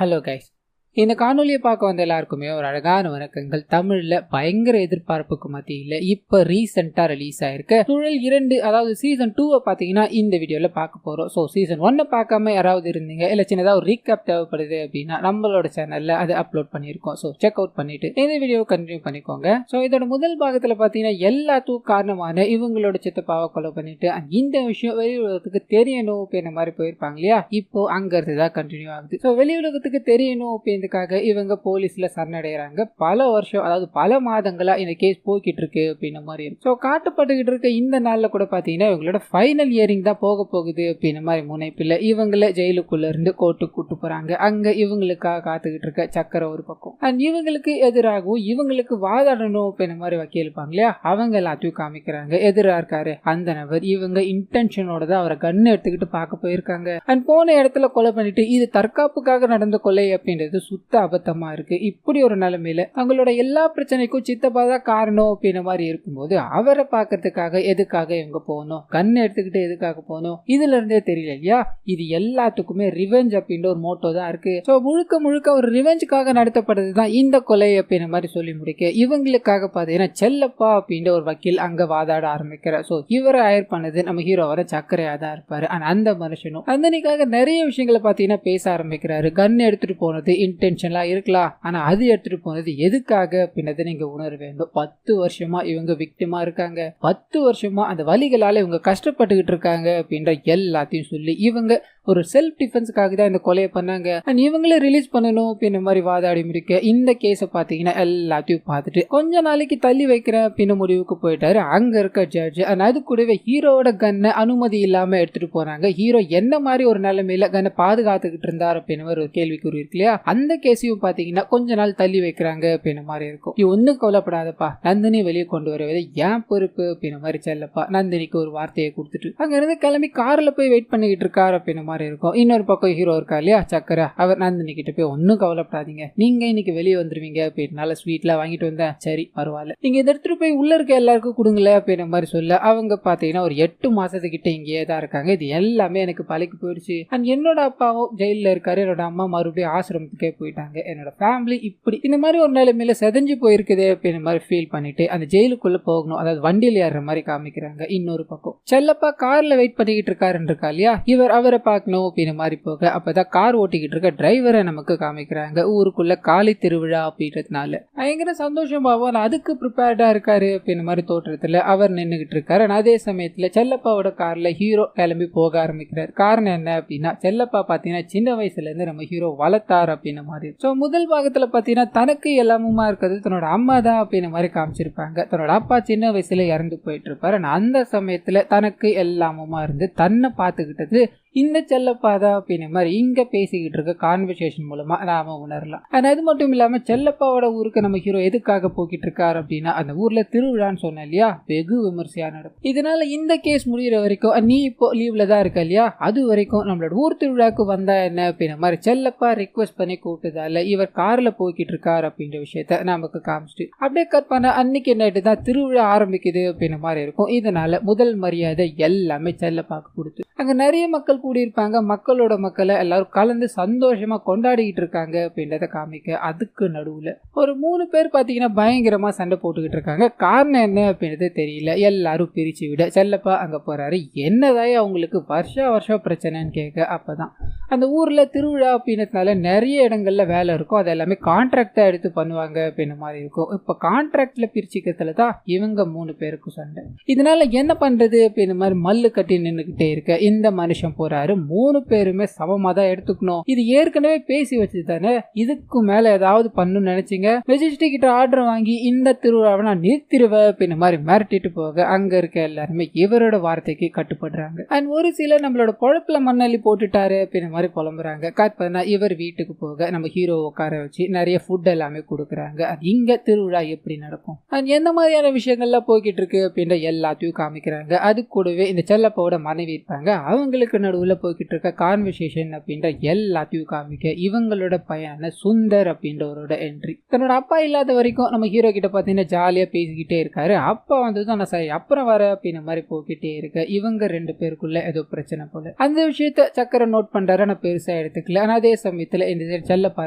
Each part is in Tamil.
ஹலோ கைஸ், இந்த காணொலியை பார்க்க வந்த எல்லாருக்குமே ஒரு அழகான வணக்கங்கள். தமிழ்ல பயங்கர எதிர்பார்ப்புக்கு மத்தியில் இப்போ ரீசெண்டா ரிலீஸ் ஆயிருக்கு சுழல் 2, அதாவது சீசன் 2 பார்த்தீங்கன்னா இந்த வீடியோல பார்க்க போறோம். ஸோ சீசன் 1 பார்க்காம யாராவது இருந்தீங்க இல்ல சின்னதாக ஒரு ரீகேப் தேவைப்படுது அப்படின்னா நம்மளோட சேனல்ல அதை அப்லோட் பண்ணியிருக்கோம். ஸோ செக் அவுட் பண்ணிட்டு இந்த வீடியோவை கண்டினியூ பண்ணிக்கோங்க. ஸோ இதோட முதல் பாகத்தில் பார்த்தீங்கன்னா எல்லாத்துக்கும் காரணமான இவங்களோட சித்தப்பாவை கொலை பண்ணிட்டு இந்த விஷயம் வெளி உலகத்துக்கு தெரியணும் அப்படின்ற மாதிரி போயிருப்பாங்க இல்லையா. இப்போ அங்க இருந்து தான் கண்டினியூ ஆகுது. ஸோ வெளி உலகத்துக்கு தெரியணும் அப்படின்னு இவங்க போலீஸ்ல சரணடைறாங்க. பல வருஷம், அதாவது பல மாதங்களா இந்த கேஸ் போய்கிட்டு இருக்கு அப்படின்ற மாதிரி இருக்கு. ஸோ காட்டப்பட்டுக்கிட்டு இருக்க இந்த நாள்ல கூட பாத்தீங்கன்னா இவங்களோட ஃபைனல் இயரிங் தான் போக போகுது அப்படின்ற மாதிரி முனைப்பில் இவங்களை ஜெயிலுக்குள்ள இருந்து கோர்ட்டுக்கு கூட்டு போறாங்க. அங்க இவங்களுக்காக காத்துக்கிட்டு இருக்க சக்கரை ஒரு பக்கம், அண்ட் இவங்களுக்கு எதிராகவும் இவங்களுக்கு வாதாடணும் அப்படின்ற மாதிரி வக்கீல் இருப்பாங்க இல்லையா, அவங்க எல்லாத்தையும் காமிக்கிறாங்க. எதிராக இருக்காரு அந்த நபர், இவங்க இன்டென்ஷனோட தான் அவரை கண்ணு எடுத்துக்கிட்டு பார்க்க போயிருக்காங்க. அண்ட் போன இடத்துல கொலை பண்ணிட்டு இது தற்காப்புக்காக நடந்த கொலை அப்படின்றது சுத்த அபத்தமா இருக்கு. இப்படி ஒரு நிலைமையில அவங்களோட எல்லா பிரச்சனைக்கும் சித்தப்பா தான் காரணம் அப்படின்ற மாதிரி இருக்கும்போது அவரை பார்க்கறதுக்காக எதுக்காக இவங்க போகணும், கண்ணை எடுத்துக்கிட்டு எதுக்காக போகணும், இதுல இருந்தே தெரியல இல்லையா. இது எல்லாத்துக்குமே ரிவெஞ்ச் அப்படின்ற ஒரு மோட்டோ தான் இருக்கு. ஸோ முழுக்க முழுக்க ஒரு ரிவெஞ்சுக்காக நடத்தப்படுறது தான் இந்த கொலை அப்படின்ற மாதிரி சொல்லி முடிக்க இவங்களுக்காக பார்த்தீங்கன்னா செல்லப்பா அப்படின்ற ஒரு வக்கீல் அங்க வாதாட ஆரம்பிக்கிறார். ஸோ இவரை ஹயர் பண்ணது நம்ம ஹீரோ வர சக்கரையா தான் இருப்பாரு. அந்த மனுஷனும் அந்தனிக்காக நிறைய விஷயங்களை பார்த்தீங்கன்னா பேச ஆரம்பிக்கிறாரு. கன் எடுத்துட்டு போனது இன்டென்ஷன்லாம் இருக்கலாம், ஆனா அது எடுத்துட்டு போனது எதுக்காக அப்படின்றத நீங்க உணர வேண்டும். 10 வருஷமா இவங்க விக்டிமா இருக்காங்க, 10 வருஷமா அந்த வலிகளால இவங்க கஷ்டப்பட்டுக்கிட்டு இருக்காங்க அப்படின்ற எல்லாத்தையும் சொல்லி இவங்க ஒரு செல்ஃப் டிஃபென்ஸுக்காக தான் இந்த கொலையை பண்ணாங்க. அண்ட் இவங்களே ரிலீஸ் பண்ணணும் அப்படின்ற மாதிரி வாதாடி முடிக்க இந்த கேஸை பார்த்தீங்கன்னா எல்லாத்தையும் பார்த்துட்டு கொஞ்ச நாளைக்கு தள்ளி வைக்கிறேன் அப்படின்னு முடிவுக்கு போயிட்டாரு அங்க இருக்க ஜட்ஜ். அண்ட் அது கூடவே ஹீரோட கன்னை அனுமதி இல்லாம எடுத்துட்டு போறாங்க. ஹீரோ என்ன மாதிரி ஒரு நிலைமையில கன்னை பாதுகாத்துக்கிட்டு இருந்தார் அப்படின்னு ஒரு கேள்விக்குறி இருக்கு இல்லையா. அந்த கேஸையும் பார்த்தீங்கன்னா கொஞ்ச நாள் தள்ளி வைக்கிறாங்க அப்படின்ற மாதிரி இருக்கும். இது ஒன்னும் கவலைப்படாதப்பா, நந்தினி வெளியே கொண்டு வருவது ஏன் பொறுப்பு அப்படின்ற மாதிரி செல்லப்பா நந்தினிக்கு ஒரு வார்த்தையை கொடுத்துட்டு அங்க இருந்து கிளம்பி கார்ல போய் வெயிட் பண்ணிக்கிட்டு இருக்காரு அப்படின்ற மாதிரி இருக்கும். இன்னொரு பக்கம் ஹீரோ இருக்கா இல்லையா சக்கரை, அவர் நந்தினி கிட்ட போய் ஒன்னும் கவலைப்படாதீங்க, நீங்க இன்னைக்கு வெளியே வந்துருவீங்க அப்படின்னால ஸ்வீட்லாம் வாங்கிட்டு வந்தேன், சரி பரவாயில்ல, நீங்க இதை எடுத்துட்டு போய் உள்ள இருக்க எல்லாருக்கும் கொடுங்களே அப்படின்ற மாதிரி சொல்ல அவங்க பாத்தீங்கன்னா ஒரு 8 மாசத்துக்கிட்ட இங்கேயே தான் இருக்காங்க. இது எல்லாமே எனக்கு பழக்கி போயிடுச்சு. அண்ட் என்னோட அப்பாவும் ஜெயில இருக்காரு, என்னோட அம்மா மறுபடியும் ஆசிரமத்துக்கே போயிட்டாங்க, என்னோட ஃபேமிலி இப்படி இந்த மாதிரி ஒரு நிலைமையில செதஞ்சு போயிருக்குது அப்படின்ற மாதிரி ஃபீல் பண்ணிட்டு அந்த ஜெயிலுக்குள்ள போகணும், அதாவது வண்டியில் ஏறுற மாதிரி காமிக்கிறாங்க. இன்னொரு பக்கம் செல்லப்பா கார்ல வெயிட் பண்ணிக்கிட்டு இருக்காருன்னு இருக்கா இல்லையா, இவர் அவரை பார்க்கணும் அப்படின்னு மாதிரி போக அப்பதான் கார் ஓட்டிக்கிட்டு இருக்க டிரைவரை நமக்கு காமிக்கிறாங்க. ஊருக்குள்ள காளி திருவிழா அப்படின்றதுனால பயங்கர சந்தோஷமாவும் அதுக்கு ப்ரிப்பேர்டா இருக்காரு அப்படின்னு மாதிரி தோற்றத்துல அவர் நின்றுகிட்டு இருக்காரு. அதே சமயத்துல செல்லப்பாவோட கார்ல ஹீரோ கிளம்பி போக ஆரம்பிக்கிறார். காரணம் என்ன அப்படின்னா செல்லப்பா பாத்தீங்கன்னா சின்ன வயசுல இருந்து நம்ம ஹீரோ வளர்த்தார் அப்படின்ற மாதிரி. சோ முதல் பாகத்துல பாத்தீங்கன்னா தனக்கு எல்லாமுமா இருக்கிறது தன்னோட அம்மா தான் அப்படின்னு மாதிரி காமிச்சிருப்பாங்க. தன்னோட அப்பா சின்ன வயசுல இறந்து போயிட்டு இருப்பாரு. அந்த சமயத்துல தனக்கு எல்லாமுமா இருந்து தன்னை பார்த்துக்கிட்டது இந்த செல்லப்பா அப்படின்ற மாதிரி இங்க பேசிக்கிட்டு இருக்க கான்வர்சேஷன் மூலமா நாம உணரலாம். அது மட்டும் இல்லாம செல்லப்பாவோட ஊருக்கு நம்ம ஹீரோ எதுக்காக போக்கிட்டு இருக்காரு அப்படின்னா அந்த ஊர்ல திருவிழான்னு சொன்ன இல்லையா, வெகு விமர்சையா நடக்கும். இதனால இந்த கேஸ் முடிகிற வரைக்கும் நீ இப்போ லீவ்ல தான் இருக்க இல்லையா, அது வரைக்கும் நம்மளோட ஊர் திருவிழாக்கு வந்தா என்ன அப்படின்ற மாதிரி செல்லப்பா ரிக்வெஸ்ட் பண்ணி கூப்பிட்டதால இவர் கார்ல போய்கிட்டு இருக்காரு அப்படின்ற விஷயத்த நமக்கு காமிச்சிட்டு அப்படியே கட் பண்ண அன்னைக்கு நைட்டு தான் திருவிழா ஆரம்பிக்குது அப்படின்ற மாதிரி இருக்கும். இதனால முதல் மரியாதை எல்லாமே செல்லப்பாக்கு கொடுத்து அங்க நிறைய மக்கள் கூடியிருப்பாங்க. மக்களோட மக்களை எல்லாரும் கலந்து சந்தோஷமா கொண்டாடிக்கிட்டு இருக்காங்க அப்படின்றத காமிக்க அதுக்கு நடுவுல ஒரு 3 பேர் பாத்தீங்கன்னா பயங்கரமா சண்டை போட்டுக்கிட்டு இருக்காங்க. காரணம் என்ன அப்படின்றது தெரியல. எல்லாரும் பிரிச்சு விட செல்லப்பா அங்க போறாரு. என்னதாயே அவங்களுக்கு வருஷம் பிரச்சனைன்னு கேட்க அப்பதான் அந்த ஊர்ல திருவிழா அப்படின்றதுனால நிறைய இடங்கள்ல வேலை இருக்கும், அது எல்லாமே கான்ட்ராக்டா எடுத்து பண்ணுவாங்க அப்படின்ற மாதிரி இருக்கும். இப்ப கான்ட்ராக்ட்ல பிரிச்சுக்கிறதுல தான் இவங்க 3 பேருக்கும் சண்டை. இதனால என்ன பண்றது அப்படின்ற மாதிரி மல்லு கட்டி நின்றுகிட்டே இருக்க இந்த மனுஷன் போறாரு. 3 பேருமே சமமா தான் எடுத்துக்கணும், இது ஏற்கனவே பேசி வச்சு தானே, இதுக்கு மேல ஏதாவது பண்ணணும்னு நினைச்சீங்க ரெஜிஸ்ட்ரி கிட்ட ஆர்டர் வாங்கி இந்த திருவிழாவை நான் நிறுத்திடுவேன் அப்படின்ற மாதிரி மிரட்டிட்டு போக அங்க இருக்க எல்லாருமே இவரோட வார்த்தைக்கு கட்டுப்படுறாங்க. அண்ட் ஒரு சில நம்மளோட பொழப்புல மண்ணள்ளி போட்டுட்டாரு அப்படின்ற மாதிரி புலம்புறாங்க. கட் பண்ணா இவர் வீட்டுக்கு போக நம்ம ஹீரோ உட்கார வச்சு நிறைய ஃபுட் எல்லாமே கொடுக்குறாங்க. இங்க திருவிழா எப்படி நடக்கும் அண்ட் எந்த மாதிரியான விஷயங்கள்லாம் போய்கிட்டு இருக்கு அப்படின்ற எல்லாத்தையும் காமிக்கிறாங்க. அது கூடவே இந்த செல்லப்பாவோட மனைவி இருப்பாங்க, அவங்களுக்கு நடுவில் நடுவுல போய்கிட்டு இருக்க கான்வர்சேஷன் அப்படின்ற எல்லாத்தையும் காமிக்க இவங்களோட பையனான சுந்தர் அப்படின்றவரோட என்ட்ரி. தன்னோட அப்பா இல்லாத வரைக்கும் நம்ம ஹீரோ கிட்ட பாத்தீங்கன்னா ஜாலியா பேசிக்கிட்டே இருக்காரு. அப்பா வந்ததும் நான் சரி அப்புறம் வர அப்படின்ற மாதிரி போய்கிட்டே இருக்க இவங்க 2 பேருக்குள்ள ஏதோ பிரச்சனை போல. அந்த விஷயத்த சக்கரை நோட் பண்றாரு. நான் பெருசா எடுத்துக்கல. ஆனா அதே சமயத்துல இந்த செல்லப்பா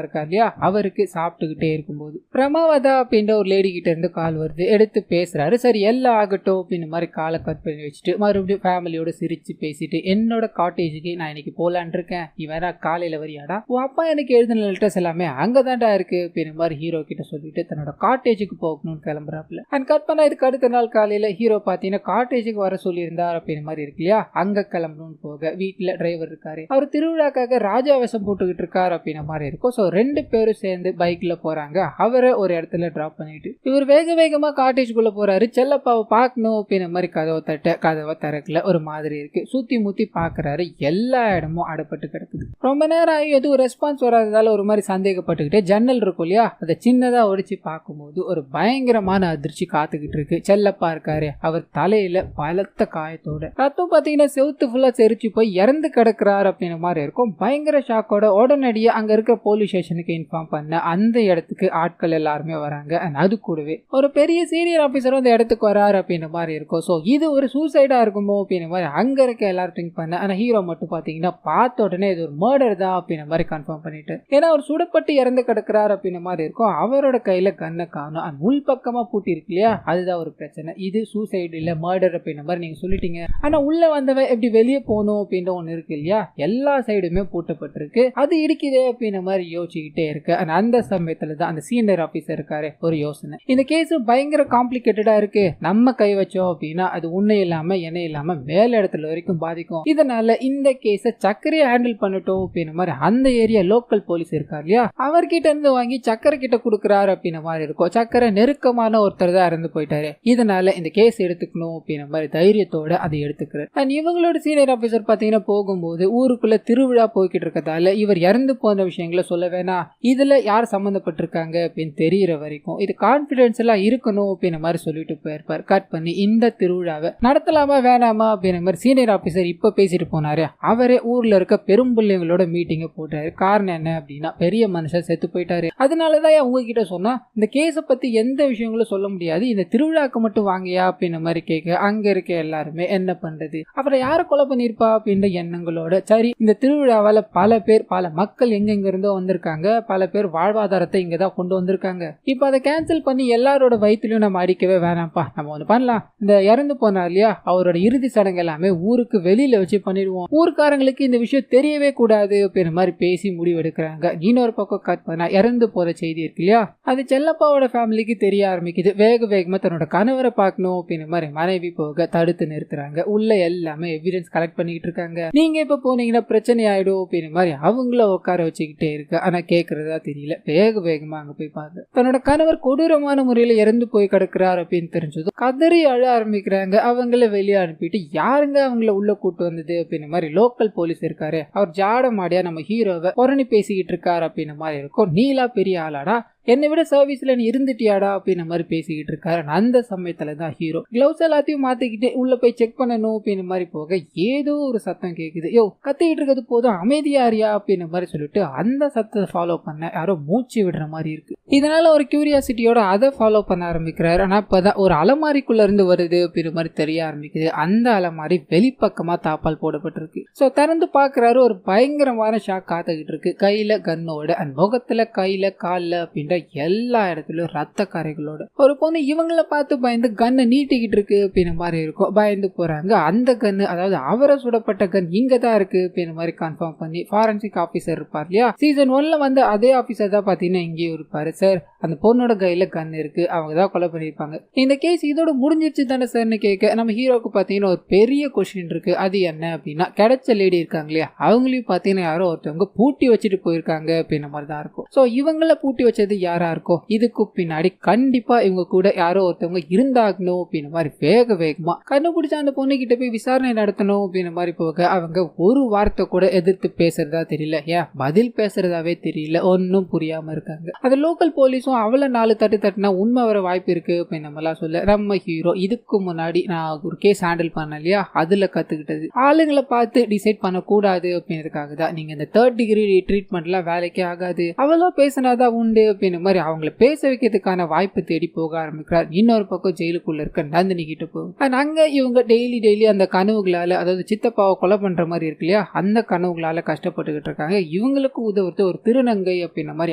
இருக்கா இல்லையா, அவருக்கு சாப்பிட்டுக்கிட்டே இருக்கும்போது பிரமாவதா அப்படின்ற ஒரு லேடி கிட்ட இருந்து கால் வருது. எடுத்து பேசுறாரு. சரி எல்லாம் ஆகட்டும் அப்படின்னு மாதிரி காலை கட் பண்ணி வச்சுட்டு மறுபடியும் ஃபேமிலியோட சிரிச்சு பேசிட்டு என்னோட காட்டேஜுக்கு நான் இன்னைக்கு போலான் இருக்கேன், நீ வேற காலையில வரியாடா, உன் அப்பா எனக்கு எழுதின லெட்டர்ஸ் எல்லாமே அங்கதான்டா இருக்கு அப்படின்னு மாதிரி ஹீரோ கிட்ட சொல்லிட்டு தன்னோட காட்டேஜுக்கு போகணும்னு கிளம்புறாப்புல. அண்ட் கட் பண்ணா இதுக்கு அடுத்த நாள் காலையில ஹீரோ பாத்தீங்கன்னா காட்டேஜுக்கு வர சொல்லியிருந்தார் அப்படின்னு மாதிரி இருக்கு இல்லையா, அங்க கிளம்பணும்னு போக வீட்டுல டிரைவர் இருக்காரு. அவர் திருவிழாக்காக ராஜா வேஷம் போட்டுக்கிட்டு இருக்காரு அப்படின்ற மாதிரி இருக்கும். சோ 2 பேரும் சேர்ந்து பைக்ல போறாங்க. அவரை ஒரு இடத்துல டிராப் பண்ணிட்டு இவர் வேக வேகமா காட்டேஜுக்குள்ள போறாரு. செல்லப்பாவை பார்க்கணும் அப்படின்ற மாதிரி கதவை தட்ட கதவை திறக்கல. ஒரு மாதிரி இருக்கு. சுத்தி முத்தி பாக்குறாரு. எல்லா இடமும் அடப்பட்டு கிடக்குது. ரொம்ப நேரம் ஆகி எதுவும் ரெஸ்பான்ஸ் வராததால ஒரு மாதிரி சந்தேகப்பட்டுக்கிட்டே ஜன்னல் இருக்கும் இல்லையா, அதை சின்னதா உடைச்சு பார்க்கும்போது ஒரு பயங்கரமான அதிர்ச்சி காத்துக்கிட்டு இருக்கு. செல்லப்பா இருக்காரு. அவர் தலையில பலத்த காயத்தோட ரத்தம் பாத்தீங்கன்னா செவுத்து ஃபுல்லா செரிச்சு போய் இறந்து கிடக்குறாரு அப்படின்ற மாதிரி இருக்கும். பயங்கர ஷாக்கோட உடனடியே அங்க இருக்க போலீஸ் ஸ்டேஷனுக்கு இன்ஃபார்ம் பண்ண அந்த இடத்துக்கு ஆட்கள் எல்லாருமே வராங்க. அது கூடவே ஒரு பெரிய சீனியர் ஆபீசர் அந்த இடத்துக்கு வராரு அப்படின்ற மாதிரி இருக்கும். சோ இது ஒரு சூசைடா இருக்குமோ அப்படின்ற மாதிரி அங்க இருக்க எல்லாரும் திங்க் பண்ண. ஆனா ஹீரோ மட்டும் பாத்தீங்கன்னா பார்த்த உடனே இது ஒரு மர்டர் தான் அப்படின்ற மாதிரி கன்ஃபார்ம் பண்ணிட்டு, ஏன்னா அவர் சுடப்பட்டு இறந்து கிடக்குறாரு அப்படின்ற மாதிரி இருக்கும். அவரோட கையில கண்ணை காணும். அந்த உள் பக்கமா பூட்டி இருக்கு இல்லையா, அதுதான் ஒரு பிரச்சனை. இது சூசைடு இல்ல மர்டர் அப்படின்ற மாதிரி நீங்க சொல்லிட்டீங்க. ஆனா உள்ள வந்தவன் எப்படி வெளியே போகணும் அப்படின்ற ஒண்ணு இருக்கு இல்லையா, எல்லா சைடுமே பூட்டப்பட்டிருக்கு. அது இடிக்குதே அப்படின்ற மாதிரி யோசிச்சுக்கிட்டே இருக்கு. அந்த சமயத்துல தான் அந்த சீனியர் ஆபீசர் இருக்காரு ஒரு யோசனை, இந்த கேஸ் பயங்கர காம்ப்ளிகேட்டடா இருக்கு, நம்ம கை வச்சோம் அப்படின்னா அது உன்னை இல்லாம எண்ணெய் இல்லாம மேல இடத்துல வரைக்கும் பாதிக்கும், இதனால இந்த கேஸ சக்கரையை ஹேண்டில் பண்ணட்டும் அப்படின்ற மாதிரி அந்த ஏரியா லோக்கல் போலீஸ் இருக்காரு இல்லையா, அவர்கிட்ட இருந்து வாங்கி சக்கரை கிட்ட கொடுக்குறாரு அப்படின்ற மாதிரி இருக்கும். சக்கரை நெருக்கமான ஒருத்தர் தான் இறந்து போயிட்டாரு, இதனால இந்த கேஸ் எடுத்துக்கணும் அப்படின்ற மாதிரி தைரியத்தோட அதை எடுத்துக்கிறார். இவங்களோட சீனியர் ஆபீசர் பாத்தீங்கன்னா போகும்போது ஊருக்குள்ள திருவிழா போய்கிட்டு இருக்கதால இவர் இறந்து போன விஷயங்களை சொல்ல வேணாம், இதுல யார் சம்பந்தப்பட்டிருக்காங்க அப்படின்னு தெரியற வரைக்கும் இது கான்பிடன்ஸ் எல்லாம் இருக்கணும் அப்படின்ற மாதிரி சொல்லிட்டு போயிருப்பார். கட் பண்ணி இந்த திருவிழாவை நடத்தலாமா வேணாமா அப்படின்ற மாதிரி சீனியர் ஆபீசர் இப்ப பேசிட்டு போனாரு. அவரே ஊர்ல இருக்க பெரும்பிள்ளைங்களோட மீட்டிங்க போட்டாரு. காரணம் என்ன அப்படின்னா பெரிய மனுஷன் செத்து போயிட்டாரு, அதனாலதான் உங்ககிட்ட சொன்னா இந்த கேஸ பத்தி எந்த விஷயங்களும் சொல்ல முடியாது, இந்த திருவிழாக்கு மட்டும் வாங்கியா அப்படின்ற மாதிரி கேட்க அங்க இருக்க எல்லாருமே என்ன பண்றது, அவரை யாரை கொலை பண்ணிருப்பா அப்படின்ற எண்ணங்களோட சரி இந்த திருவிழாவால பல பேர் பல மக்கள் எங்க இருந்தோ வந்திருக்காங்க, பல பேர் வாழ்வாதாரத்தை இங்கதான் கொண்டு வந்திருக்காங்க, இப்ப அதை கேன்சல் பண்ணி எல்லாரோட வயிற்றுலயும் நம்ம அடிக்கவே வேணாம்ப்பா, நம்ம ஒண்ணு பண்ணலாம், இந்த இறந்து போனார் இல்லையா அவரோட இறுதி சடங்கு எல்லாமே ஊருக்கு வெளியில வச்சு பண்ணிடுவோம், ஊருக்காரங்களுக்கு இந்த விஷயம் தெரியவே கூடாது அப்படின்ற மாதிரி பேசி முடிவெடுக்கிறாங்க. இன்னொரு பக்கம் கட் பண்ணா இறந்து போற செய்தி இருக்கு இல்லையா, அது செல்லப்பாவோட ஃபேமிலிக்கு தெரிய ஆரம்பிக்குது. வேக வேகமா தன்னோட கணவரை பார்க்கணும் அப்படின்ற மாதிரி மனைவி போக தடுத்து நிறுத்துறாங்க. உள்ள எல்லாமே எவிடன்ஸ் கலெக்ட் பண்ணிட்டு இருக்காங்க. நீங்க இப்ப போனீங்கன்னா பிரச்சனை ஆயிடும் அப்படின்ற மாதிரி அவங்கள உட்கார வச்சுக்கிட்டே இருக்கு. ஆனா கேக்குறதா தெரியல. வேக வேகமா அங்க போய் பாருங்க. தன்னோட கணவர் கொடூரமான முறையில இறந்து போய் கிடக்குறாரு அப்படின்னு தெரிஞ்சதும் கதறி அழ ஆரம்பிக்கிறாங்க. அவங்கள வெளியே அனுப்பிட்டு யாருங்க அவங்கள உள்ள கூட்டு வந்தது அப்படின்ற மாதிரி லோக்கல் போலீஸ் இருக்காரு. அவர் ஜாட மாடியா நம்ம ஹீரோவை புரணி பேசிக்கிட்டு இருக்காரு அப்படின்ற மாதிரி இருக்கும். நீலா பெரிய ஆளாடா, என்னை விட சர்வீஸ்ல நீ இருந்துட்டியாடா அப்படின்ற மாதிரி பேசிக்கிட்டு இருக்காரு. அந்த சமயத்துல தான் ஹீரோ கிளவுஸ் எல்லாத்தையும் மாத்திக்கிட்டு உள்ள போய் செக் பண்ணணும் அப்படின்ற மாதிரி போக ஏதோ ஒரு சத்தம் கேக்குது. யோ கத்திக்கிட்டு இருக்கிறது போதும் அமைதியாரியா அப்படின்ற மாதிரி சொல்லிட்டு அந்த சத்தத்தை ஃபாலோ பண்ண யாரோ மூச்சு விடுற மாதிரி இருக்கு. இதனால ஒரு கியூரியாசிட்டியோட அதை ஃபாலோ பண்ண ஆரம்பிக்கிறாரு. ஆனா இப்பதான் ஒரு அலமாரிக்குள்ள இருந்து வருது அப்படின்ற மாதிரி தெரிய ஆரம்பிக்குது. அந்த அலமாரி வெளிப்பக்கமா தாப்பால் போடப்பட்டிருக்கு. சோ திறந்து பாக்குறாரு. ஒரு பயங்கரமான ஷாக் காத்துக்கிட்டு இருக்கு. கையில கன்னோட அந்த முகத்துல கையில கால்ல அப்படின்ற எல்லா இடத்துலயும் ரத்த கரைகளோட ஒரு பொண்ணு இவங்களை பார்த்து பயந்து கண்ணை நீட்டிக்கிட்டு இருக்கு அப்படின்ற மாதிரி இருக்கும். பயந்து போறாங்க. அந்த கன்னு அதாவது அவரை சுடப்பட்ட கன் இங்கதான் இருக்கு அப்படின்ற மாதிரி கன்ஃபார்ம் பண்ணி ஃபாரன்சிக் ஆபீசர் இருப்பார் இல்லையா, சீசன் 1ல வந்து அதே ஆபீசர் தான் பாத்தீங்கன்னா இங்கேயும் இருப்பாரு. சார் அந்த பொண்ணோட கையில கன் இருக்கு, அவங்க தான் கொலை பண்ணிருப்பாங்க, இந்த கேஸ் இதோட முடிஞ்சிருச்சு தானே சார்னு கேட்க நம்ம ஹீரோக்கு பாத்தீங்கன்னா ஒரு பெரிய கொஸ்டின் இருக்கு. அது என்ன அப்படின்னா கிடைச்ச லேடி இருக்காங்க இல்லையா, அவங்களையும் பாத்தீங்கன்னா யாரோ ஒருத்தவங்க பூட்டி வச்சுட்டு போயிருக்காங்க அப்படின்ற மாதிரி தான் இருக்கும். சோ இவங்கள பூட்டி வச்சது யாரா இருக்கும், இதுக்கு பின்னாடி கண்டிப்பா இவங்க கூட யாரோ ஒருத்தவங்க இருந்தாகணும் அப்படின்ற மாதிரி வேக வேகமா கண்டுபிடிச்ச அந்த பொண்ணு கிட்ட போய் விசாரணை நடத்தணும் அப்படின்ற மாதிரி போக அவங்க ஒரு வார்த்தை கூட எதிர்த்து பேசுறதா தெரியல, ஏன் பதில் பேசுறதாவே தெரியல, ஒன்னும் புரியாம இருக்காங்க. அந்த லோக்கல் போலீஸும் அவளை 4 தட்டு தட்டுனா உண்மை வர வாய்ப்பு இருக்கு அப்படின்னு நம்மளாம் சொல்ல நம்ம ஹீரோ இதுக்கு முன்னாடி நான் ஒரு கேஸ் ஹேண்டில் பண்ண இல்லையா, அதுல கத்துக்கிட்டது ஆளுங்களை பார்த்து டிசைட் பண்ணக்கூடாது அப்படின்றதுக்காக தான் நீங்க இந்த 3rd டிகிரி ட்ரீட்மெண்ட்லாம் வேலைக்கே ஆகாது, அவளா பேசினாதான் உண்டு அப்படின்ற மாதிரி அவங்களை பேச வைக்கிறதுக்கான வாய்ப்பு தேடி போக ஆரம்பிக்கிறார். இன்னொரு பக்கம் ஜெயிலுக்குள்ள இருக்க நந்தினி கிட்ட போகும். அங்க இவங்க டெய்லி அந்த கனவுகளால, அதாவது சித்தப்பாவை கொலை பண்ற மாதிரி இருக்கு இல்லையா, அந்த கனவுகளால கஷ்டப்பட்டுக்கிட்டு இருக்காங்க. இவங்களுக்கு உதவுறது ஒரு திருநங்கை அப்படின்ற மாதிரி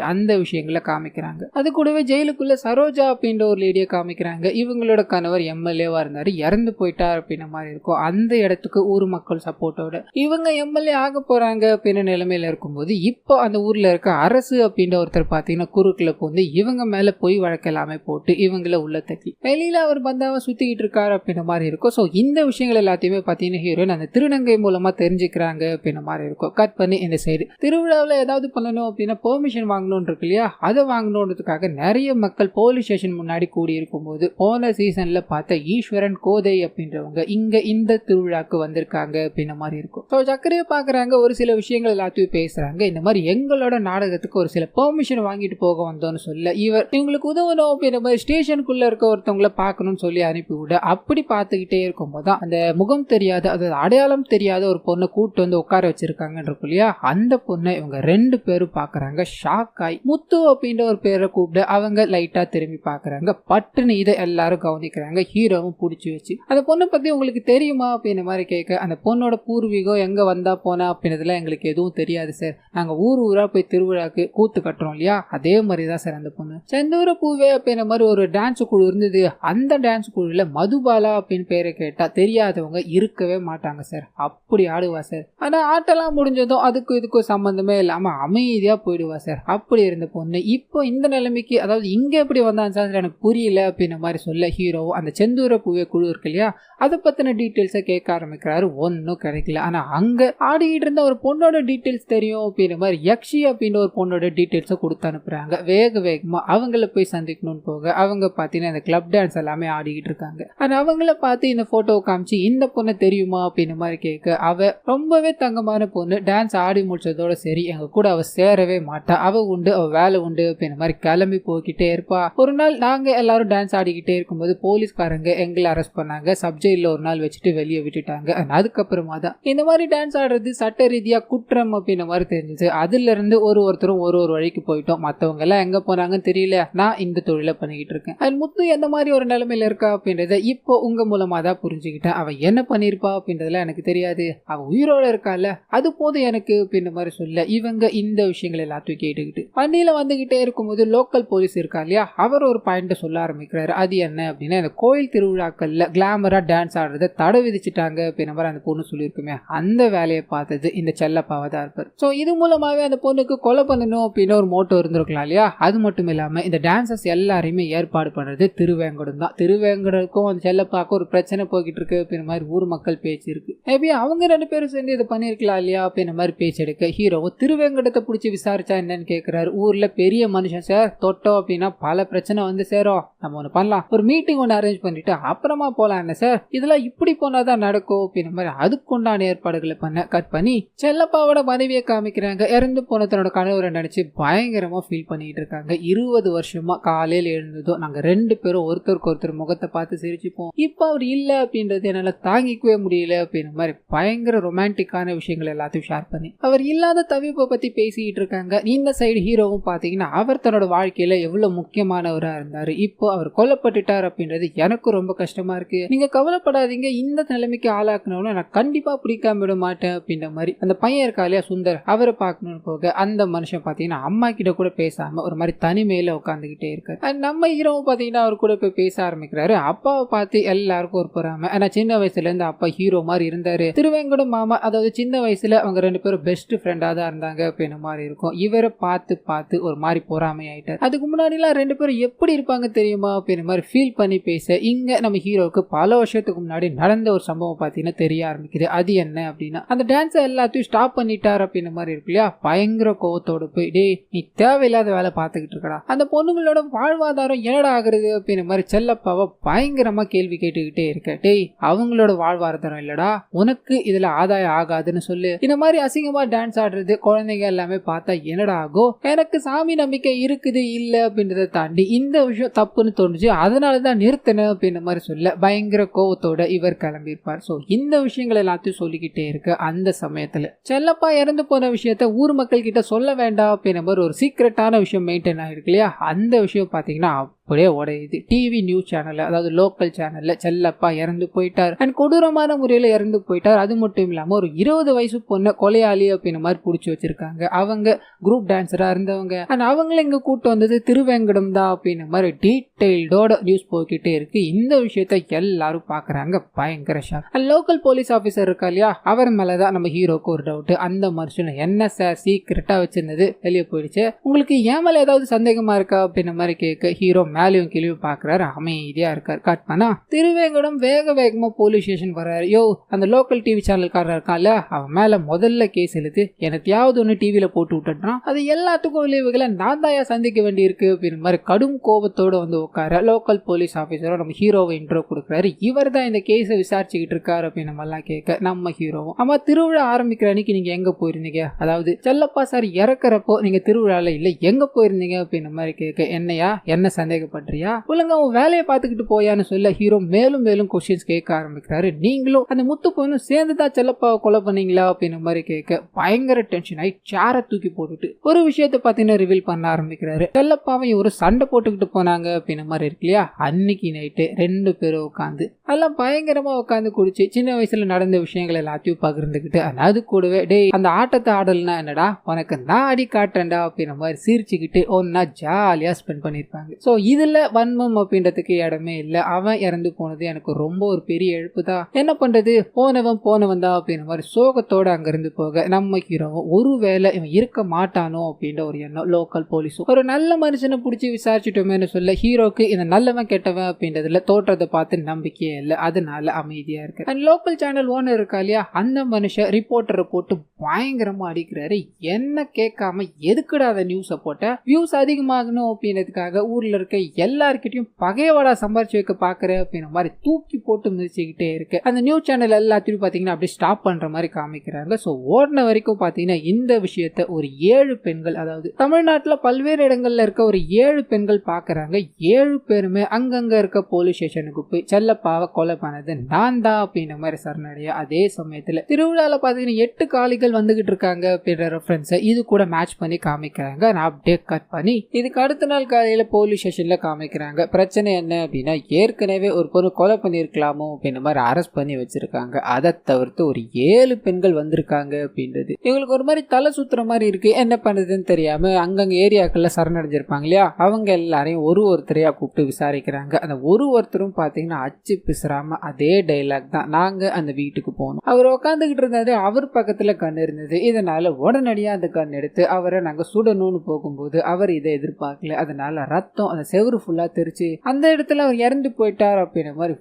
அந்த விஷயங்களை காமிக்கிறாங்க. அது கூடவே ஜெயிலுக்குள்ள சரோஜா அப்படின்ற ஒரு லேடியை காமிக்கிறாங்க. இவங்களோட கணவர் எம்எல்ஏவா இருந்தாரு, இறந்து போயிட்டார் அப்படின்ற மாதிரி இருக்கும். அந்த இடத்துக்கு ஊர் மக்கள் சப்போர்ட்டோட இவங்க எம்எல்ஏ ஆக போறாங்க அப்படின்ற நிலைமையில இருக்கும்போது இப்போ அந்த ஊர்ல இருக்க அரசு அப்படின்ற ஒருத்தர் பாத்தீங்கன்னா குறுக்குல போந்து இவங்க மேல பொய் வழக்கு எல்லாமே போட்டு இவங்களை உள்ள தட்டி வெளியில அவர் பந்தாவை சுத்திக்கிட்டு இருக்காரு அப்படின்ற மாதிரி இருக்கும். ஸோ இந்த விஷயங்கள் எல்லாத்தையுமே பாத்தீங்கன்னா ஹீரோயின் அந்த திருநங்கை மூலமா தெரிஞ்சுக்கிறாங்க அப்படின்ற மாதிரி இருக்கும். கட் பண்ணி இந்த சைடு திருவிழாவில் ஏதாவது பண்ணணும் அப்படின்னா பெர்மிஷன் வாங்கணும்னு இருக்கு இல்லையா, அதை வாங்கணுன்றதுக்காக நிறைய மக்கள் போலீஸ் ஸ்டேஷன் முன்னாடி கூடி இருக்கும்போது போன சீசன்ல பார்த்த ஈஸ்வரன் கோதை அப்படின்றவங்க இங்க இந்த திருவிழாக்கு வந்திருக்காங்க அப்படின்ற மாதிரி இருக்கும். ஸோ சக்கரையை பாக்குறாங்க, ஒரு சில விஷயங்கள் எல்லாத்தையும் பேசுறாங்க. இந்த மாதிரி எங்களோட நாடகத்துக்கு ஒரு சில பெர்மிஷன் வாங்கிட்டு போக வந்தோம்னு சொல்ல இவங்களுக்கு உதவணும் அப்படின்ற மாதிரி ஸ்டேஷனுக்குள்ள இருக்க ஒருத்தவங்களை பார்க்கணும்னு சொல்லி அனுப்பிவிட அப்படி பார்த்துக்கிட்டே இருக்கும்போது அந்த முகம் தெரியாத, அதாவது அடையாளம் தெரியாத ஒரு பொண்ணை கூட்டு வந்து உட்கார வச்சிருக்காங்க இல்லையா, அந்த பொண்ணை இவங்க 2 பேரும் பாக்குறாங்க. ஷாக் ஆகி முத்து அப்படின்ற ஒரு பேரை கூப்பிட்டு அவங்க லைட்டா திரும்பி பாக்குறாங்க. பட்டுன்னு இதை எல்லாரும் கவனிக்கிறாங்க. ஹீரோவும் பிடிச்சி வச்சு அந்த பொண்ணை பத்தி உங்களுக்கு தெரியுமா அப்படின்ற மாதிரி கேட்க, அந்த பொண்ணோட பூர்வீகம் எங்க வந்தா போனா அப்படின்றதுல எங்களுக்கு எதுவும் தெரியாது சார், நாங்க ஊரா போய் திருவிழாக்கு கூத்து கட்டுறோம் இல்லையா, அதே மாதிரிதான் சார் அந்த பொண்ணு. செந்தூர பூவே அப்படின்ற மாதிரி ஒரு டான்ஸ் குழு இருந்தது, அந்த டான்ஸ் குழுல மதுபாலா அப்படின்னு பேரை கேட்டா தெரியாதவங்க இருக்கவே மாட்டாங்க சார், அப்படி ஆடுவா சார். ஆனா ஆட்டெல்லாம் முடிஞ்சதும் அதுக்கும் இதுக்கும் சம்பந்தமே இல்லாம அமைதியா போயிடுவா சார். அப்படி இருந்த பொண்ணு இப்போ இந்த நிலைமைக்கு, அதாவது இங்க எப்படி வந்தான் சார் எனக்கு புரியல அப்படின்ற மாதிரி சொல்ல ஹீரோ அந்த செந்தூர பூவே குழு இருக்கு இல்லையா, அதை பத்தின டீட்டெயில்ஸை கேட்க ஆரம்பிக்கிறாரு. ஒன்னும் கிடைக்கல. ஆனா அங்க ஆடிக்கிட்டு இருந்த ஒரு பொண்ணோட டீட்டெயில்ஸ் தெரியும் அப்படின்ற மாதிரி யக்ஷி அப்படின்ற ஒரு பொண்ணோட டீட்டெயில்ஸை கொடுத்து அனுப்புறாங்க. வேகமா அவங்கள போய் சந்திக்கணும்னு போக அவங்க பாத்தீங்கன்னா இந்த கிளப் டான்ஸ் எல்லாமே ஆடிக்கிட்டு இருக்காங்க. ஆனா அவங்கள பார்த்து இந்த போட்டோ காமிச்சு இந்த பொண்ணை தெரியுமா அப்படின்ற மாதிரி கேட்க அவ ரொம்பவே தங்கமான பொண்ணு, டான்ஸ் ஆடி முடிச்சதோட சரி எங்க கூட அவ சேரவே மாட்டா, அவ உண்டு அவ வேலை உண்டு அப்படின்ற மாதிரி கிளம்பி போய்கிட்டே இருப்பா. ஒரு நாள் நாங்க எல்லாரும் டான்ஸ் ஆடிக்கிட்டே இருக்கும்போது போலீஸ்காரங்க எங்களை அரெஸ்ட் பண்ணாங்க, சப்ஜெக்ட்ல ஒரு நாள் வச்சுட்டு வெளியே விட்டுட்டாங்க. அதுக்கப்புறமா தான் இந்த மாதிரி டான்ஸ் ஆடுறது சட்ட ரீதியா குற்றம் அப்படின்ற மாதிரி தெரிஞ்சது. அதுல இருந்து ஒருத்தரும் ஒரு வழிக்கு போயிட்டோம், மத்தவங்க எல்லாம் எங்க போனாங்கன்னு தெரியல, நான் இந்த தொழிலை பண்ணிக்கிட்டு இருக்கேன். அது முத்து எந்த மாதிரி ஒரு நிலைமையில இருக்கா அப்படின்றத இப்போ உங்க மூலமா தான் புரிஞ்சுக்கிட்டேன். அவ என்ன பண்ணிருப்பா அப்படின்றதுல எனக்கு தெரியாது, அவ உயிரோட இருக்கால அது போதும் எனக்கு அப்படின்ற மாதிரி சொல்ல இவங்க இந்த விஷயங்கள் எல்லாத்தையும் கேட்டுக்கிட்டு வண்டியில வந்துகிட்டே இருக்கும்போது லோக்கல் போலீஸ் இருக்கா இல்லையா, அவர் ஒரு பாயிண்ட் சொல்ல ஆரம்பிக்கிறாரு. அது என்ன அப்படின்னா இந்த கோயில் திருவிழாக்கள்ல கிளாமரா டான்ஸ் ஆடுறத தடை விதிச்சுட்டாங்க அப்படின்ற மாதிரி அந்த பொண்ணு சொல்லியிருக்குமே, அந்த வேலையை பார்த்தது இந்த செல்லப்பாவா தான் இருப்பார். ஸோ இது மூலமாவே அந்த பொண்ணுக்கு கொலை பண்ணணும் அப்படின்னு ஒரு மோட்டோ இருந்திருக்கலாம் இல்லையா. அது மட்டும் இல்லாம இந்த டான்சர்ஸ் எல்லாரையுமே ஏற்பாடு பண்றது திருவேங்கடம் தான். திருவேங்கடக்கும் அந்த செல்லப்பாக்கும் ஒரு பிரச்சனை போய்கிட்டு இருக்கு அப்படின்ற மாதிரி ஊர் மக்கள் பேச்சு இருக்கு. மேபி அவங்க 2 பேரும் சேர்ந்து இதை பண்ணிருக்கலாம் இல்லையா அப்படின்ற மாதிரி பேச்சு எடுக்க ஹீரோவும் திருவேங்கடத்தை பிடிச்சி விசாரிச்சா என்னன்னு கேட்கிறாரு. ஊர்ல பெரிய மனுஷன் சார், தொட்டோம் அப்படின்னா பல பிரச்சனை வந்து சேரும், நம்ம ஒண்ணு பண்ணலாம், ஒரு மீட்டிங் ஒன்று அரேஞ்ச் பண்ணிட்டு அப்புறமா போலாம் என்ன சார், இதெல்லாம் இப்படி போனாதான் நடக்கும் அப்படின்ற மாதிரி அதுக்குண்டான ஏற்பாடுகளை பண்ண கட் பண்ணி செல்லப்பாவோட மனைவியை காமிக்கிறாங்க. இறந்து போன தன்னோட கணவரை நினைச்சு பயங்கரமா ஃபீல் பண்ணிட்டு இருக்காங்க. 20 வருஷமா காலையில எழுந்ததும் நாங்க 2 பேரும் ஒருத்தருக்கு ஒருத்தர் முகத்தை பார்த்து சிரிச்சுப்போம், இப்ப அவர் இல்ல அப்படின்றது என்னால தாங்கிக்கவே முடியல அப்படின்ற மாதிரி பயங்கர ரொமான்டிக்கான விஷயங்கள் எல்லாத்தையும் ஷேர் பண்ணி அவர் இல்லாத தவிப்பை பத்தி பேசிட்டு இருக்காங்க. இந்த சைடு ஹீரோவும் பாத்தீங்கன்னா அவர் தன்னோட வாழ்க்கையில எவ்வளவு முக்கியமானவரா இருந்தாரு, இப்போ அவர் கொல்லப்பட்டுட்டார் அப்படின்றது எனக்கு ரொம்ப கஷ்டமா இருக்கு, நீங்க கவலைப்படாதீங்க, இந்த நிலைமைக்கு ஆளாக்குனவன நான் கண்டிப்பா பிடிக்காம விட மாட்டேன் அப்படின்ற மாதிரி அந்த பையன் இருக்கா இல்லையா சுந்தர், அவரை பார்க்கணும்னு போக அந்த மனுஷன் பாத்தீங்கன்னா அம்மா கிட்ட கூட பேசாம ஒரு மாதிரி தனிமையில உட்காந்துக்கிட்டே இருக்காரு. நம்ம ஹீரோவும் பாத்தீங்கன்னா அவர் கூட போய் பேச ஆரம்பிக்கிறாரு. அப்பாவை பார்த்து எல்லாருக்கும் ஒரு பொறாம, ஆனா சின்ன வயசுல இருந்து அப்பா ஹீரோ மாதிரி இருந்தாரு, திருவேங்கடம் மாமா, அதாவது சின்ன வயசுல அவங்க 2 பேரும் பெஸ்ட் ஃப்ரெண்டா தான் இருந்தாங்க அப்படின்ற மாதிரி இருக்கும். இவரை பார்த்து ஒரு மாதிரி பொறாமை ஆயிட்டார். அதுக்கு முன்னாடி எல்லாம் 2 பேரும் எப்படி இருப்பாங்க தெரியுமா அப்படின்ற மாதிரி ஃபீல் பண்ணி பேச இங்க நம்ம ஹீரோக்கு பல வருஷத்துக்கு முன்னாடி நடந்த ஒரு சம்பவம் பாத்தீங்கன்னா தெரிய ஆரம்பிக்குது. அது என்ன அப்படின்னா அந்த டான்ஸை எல்லாத்தையும் ஸ்டாப் பண்ணிட்டார் அப்படின்ற மாதிரி இருக்கு இல்லையா. பயங்கர கோவத்தோடு போய் டேய் நீ தேவையில்லாத வேலை பாத்துக்கிட்டு இருக்கடா, அந்த பொண்ணுங்களோட வாழ்வாதாரம் என்னடா ஆகுறது அப்படின்ற மாதிரி செல்லப்பாவை பயங்கரமா கேள்வி கேட்டுக்கிட்டே இருக்க. டேய், அவங்களோட வாழ்வாதாரம் இல்லடா, உனக்கு இதுல ஆதாயம் ஆகாதுன்னு சொல்லு. இந்த மாதிரி அசிங்கமா டான்ஸ் ஆடுறது குழந்தைங்க எல்லாமே பார்த்தா என்னடா ஆகும்? எனக்கு சாமி நம்பிக்கை இருக்குது இல்ல அப்படின்றத தாண்டி இந்த விஷயம் தப்புன்னு தோணுச்சு, அதனாலதான் நிறுத்தின அப்படின்ற மாதிரி சொல்ல பயங்கர கோவத்தோட இவர் கிளம்பியிருப்பார். சோ இந்த விஷயங்கள் எல்லாத்தையும் சொல்லிக்கிட்டே இருக்கு. அந்த சமயத்துல செல்லப்பா இறந்து போன விஷயத்த ஊர் மக்கள் கிட்ட சொல்ல வேண்டாம் அப்படின்ற மாதிரி ஒரு சீக்ரெட்டான விஷயம் மெயின்டைன் ஆயிருக்கு இல்லையா, அந்த விஷயம் பாத்தீங்கன்னா அப்படியே உடையுது. டிவி நியூஸ் சேனல்ல, அதாவது லோக்கல் சேனல்ல செல்லப்பா இறந்து போயிட்டார் அண்ட் கொடூரமான முறையில இறந்து போயிட்டார். அது மட்டும் இல்லாம ஒரு 20 வயசு பொண்ணு கொலையாளி அப்படின்ற மாதிரி புடிச்சு வச்சிருக்காங்க. அவங்க குரூப் டான்ஸரா இருந்தவங்க அண்ட் அவங்கள இங்க கூட்டு வந்தது திருவேங்கடம் தான் அப்படின்ற மாதிரி டீடைல்டோட நியூஸ் போய்கிட்டே இருக்கு. இந்த விஷயத்த எல்லாரும் பாக்குறாங்க. பயங்கர ஷாக். லோக்கல் போலீஸ் ஆபீசர் இருக்கா இல்லையா, அவர் மேலதான் நம்ம ஹீரோக்கு ஒரு டவுட். அந்த மனுஷன் என்ன சார் சீக்கிரட்டா வச்சிருந்தது வெளியே போயிடுச்சு, உங்களுக்கு ஏன் மேல ஏதாவது சந்தேகமா இருக்கா அப்படின்ற மாதிரி கேட்க ஹீரோ மேலையும் கிளியும் பாக்குறாரு. அமைதியா இருக்காரு. கட் பண்ணா திருவேங்கடம் வேக வேகமா போலீஸ் ஸ்டேஷன் வர்றாரு. யோ, அந்த லோக்கல் டிவி சேனல்காரர் இருக்கான்ல, அவன் மேல முதல்ல கேஸ் எழுது, எனத்தையாவது ஒண்ணு டிவில போட்டு விட்டுட்டான், அது எல்லாத்துக்கும் விளைவுகளை நான் தாயா சந்திக்க வேண்டி இருக்கு அப்படின்ற மாதிரி கடும் கோபத்தோட வந்து உட்கார லோக்கல் போலீஸ் ஆபீசரும் நம்ம ஹீரோவை இன்ட்ரோ கொடுக்குறாரு. இவர் தான் இந்த கேஸை விசாரிச்சுக்கிட்டு இருக்காரு அப்படின்னு நம்ம எல்லாம் கேட்க நம்ம ஹீரோவும், ஆமா திருவிழா ஆரம்பிக்கிற அன்னைக்கு நீங்க எங்க போயிருந்தீங்க, அதாவது செல்லப்பா சார் இறக்குறப்போ நீங்க திருவிழால இல்ல எங்க போயிருந்தீங்க அப்படின்ற மாதிரி கேட்க, என்னையா என்ன சந்தேகப்படுறியா, ஒழுங்கா உன் வேலையை பார்த்துக்கிட்டு போயான்னு சொல்ல ஹீரோ மேலும் மேலும் கொஸ்டின்ஸ் கேட்க ஆரம்பிக்கிறாரு. நீங்களும் அந்த முத்து பொண்ணும் சேர்ந்துதான் செல்லப்பாவை கொலை பண்ணீங்களா அப்படின்ற மாதிரி கேட்க பயங்கர டென்ஷன் ஆகி சேரை தூக்கி போட்டுட்டு ஒரு விஷயத்தை பார்த்தீங்கன்னா ரிவீல் பண்ண ஆரம்பிக்கிறாரு. செல்லப்பாவை ஒரு சண்டை போட்டுக்கிட்டு போனாங்க அப்படின்ற மாதிரி இருக்கு இல்லையா, அன்னைக்கு நைட்டு 2 பேரும் உட்காந்து அதெல்லாம் பயங்கரமா உட்காந்து குடிச்சு சின்ன வயசுல நடந்த விஷயங்கள் எல்லாத்தையும் பகிர்ந்துக்கிட்டு, அது கூடவே டேய் அந்த ஆட்டத்தை ஆடல்னா என்னடா, உனக்கு நான் அடி காட்டுறேன்டா அப்படின்ற மாதிரி சிரிச்சுக்கிட்டு ஒன்னா ஜாலியா ஸ்பெண்ட் பண்ணிருப்பாங்க. சோ இதுல வன்மம் அப்படின்றதுக்கு இடமே இல்ல. அவன் இறந்து போனது எனக்கு ரொம்ப ஒரு பெரிய இழப்பு தான், என்ன பண்றது, போனவன் தான் அப்படின்ற மாதிரி சோகத்தோட அங்க இருந்து போக நம்ம ஹீரோவும் ஒருவேளை இவன் இருக்க மாட்டானோ அப்படின்ற ஒரு எண்ணம். லோக்கல் போலீஸும் ஒரு நல்ல மனுஷனை பிடிச்சி விசாரிச்சுட்டோமேனு சொல்ல ஹீரோக்கு இந்த நல்லவன் கெட்டவன் அப்படின்றதுல தோற்றத்தை பார்த்து நம்பிக்கையே இல்லை. அதனால அமைதியா இருக்கு. அண்ட் லோக்கல் சேனல் ஓனர் இருக்கா இல்லையா, அந்த மனுஷன் ரிப்போர்ட்டரை போட்டு பயங்கரமா அடிக்கிறாரு. என்ன கேட்காம எதுக்குடா அந்த நியூஸை போட்ட, வியூஸ் அதிகமாகணும் அப்படின்றதுக்காக ஊர்ல இருக்க எல்லார்கிட்டையும் பகையவாடா சம்பாரிச்சு வைக்க பாக்குற அப்படின்ற மாதிரி தூக்கி போட்டு மிதிச்சுக்கிட்டே இருக்கு. அந்த நியூஸ் சேனல் எல்லாத்தையும் பாத்தீங்கன்னா அப்படியே ஸ்டாப் பண்ற மாதிரி காமிக்கிறாங்க. சோ ஓடின வரைக்கும் பாத்தீங்கன்னா இந்த விஷயத்த ஒரு 7 பெண்கள், அதாவது தமிழ்நாட்டுல பல்வேறு இடங்கள்ல இருக்க ஒரு 7 பெண்கள் பாக்குறாங்க. 7 பேருமே அங்கங்க இருக்க போலீஸ் ஸ்டேஷனுக்கு போய் செல்லப்பாவை கொலை பண்ணது நான் தான் அப்படின்ற மாதிரி சரணடைய. அதே சமயத்துல திருவிழால பாத்தீங்கன்னா 8 காளிகள் வந்துகிட்டு இருக்காங்க அப்படின்ற ரெஃபரன்ஸ் இது கூட மேட்ச் பண்ணி காமிக்கிறாங்க. நான் அப்படியே கட் பண்ணி இதுக்கு அடுத்த நாள் காலையில போலீஸ் ஸ்டேஷன்ல காமிக்கிறாங்க. பிரச்சனை என்ன அப்படின்னா, ஏற்கனவே ஒரு பொண்ணு கொலை பண்ணிருக்கலாமோ அப்படின்ற மாதிரி அரெஸ்ட் பண்ணி வச்சிருக்காங்க. அதை தவிர்த்து ஒரு 7 பெண்கள் வந்திருக்காங்க அப்படின்றது இவங்களுக்கு ஒரு மாதிரி தலை சுத்துற மாதிரி இருக்கு. என்ன பண்றதுன்னு தெரியாம அங்கங்க ஏரியாக்கள்ல சரணடைஞ்சிருப்பாங்க இல்லையா, அவங்க எல்லாரையும் ஒருத்தரையா கூப்பிட்டு விசாரிக்கிறாங்க. அந்த ஒருத்தரும் பாத்தீங்கன்னா அச்சு பிசுறாம அதே டைலாக் தான், நாங்க அந்த வீட்டுக்கு போனோம், அவர் உட்காந்துக்கிட்டு இருந்தாரு, அவர் பக்கத்துல கண் இருந்தது, இதனால உடனடியா அந்த கண் எடுத்து அவரை நாங்க சுடணும்னு போகும்போது அவர் இதை எதிர்பார்க்கல, அதனால ரத்தம் அந்த செவரு ஃபுல்லா தெரிச்சு அந்த இடத்துல அவர் இறந்து போயிட்டார் அப்படின்ற மாதிரி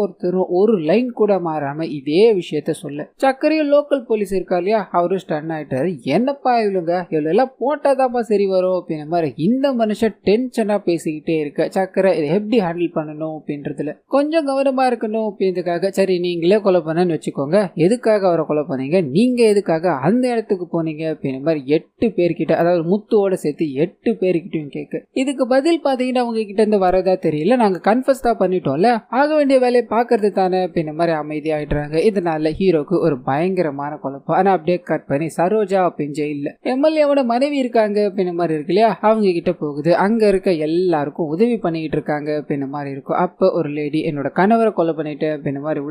ஒருத்தரும் ஒரு லைன் கூட மாறாம இதே விஷயத்த சொல்ல சக்கரையும் லோக்கல் போலீஸ் இருக்கா இல்லையா, அவரும் ஸ்டன் ஆயிட்டாரு. என்னப்பா இவளுங்க இவ்வளவு எல்லாம் போட்டாதாப்பா சரி வரும் அப்படின்ற மாதிரி இந்த மனுஷன் டென்ஷனா பேசிக்கிட்டே இருக்க, சக்கரை இதை எப்படி ஹேண்டில் பண்ணணும் அப்படின்றதுல கொஞ்சம் கவனமா இருக்கணும் அப்படின்றதுக்காக, சரி நீங்களே கொலை பண்ணன்னு வச்சுக்கோங்க, எதுக்காக அவரை கொலை பண்ணீங்க, நீங்க எதுக்காக அந்த இடத்துக்கு போனீங்க அப்படின்ற மாதிரி 8 பேர்கிட்ட, அதாவது முத்துவோட சேர்த்து 8 பேர்கிட்டையும் கேட்க, இதுக்கு பதில் பாத்தீங்கன்னா அவங்க கிட்ட இருந்து வரதா தெரியல, நாங்க கன்ஃபஸ் தான் பண்ணிட்டோம்ல, ஆக வேண்டிய வேலையை பாக்குறது தானே அப்படின்ற மாதிரி அமைதியாயிடுறாங்க. இதனால ஹீரோக்கு ஒரு பயங்கரமான குழப்பம். ஆனா அப்படியே கட் பண்ணி சரோஜா அப்படின்னு ஜெயில எம்எல்ஏவோட மனைவி இருக்காங்க அப்படின்ற மாதிரி இருக்கு இல்லையா, அவங்க கிட்ட போகுது. அங்க இருக்க எல்லாருக்கும் உதவி பண்ணிக்கிட்டு இருக்காங்க அப்படின்ற மாதிரி இருக்கும். அப்ப ஒரு லேடி, என்னோட கணவரை கொலை பண்ணிட்டு அப்படின்ற மாதிரி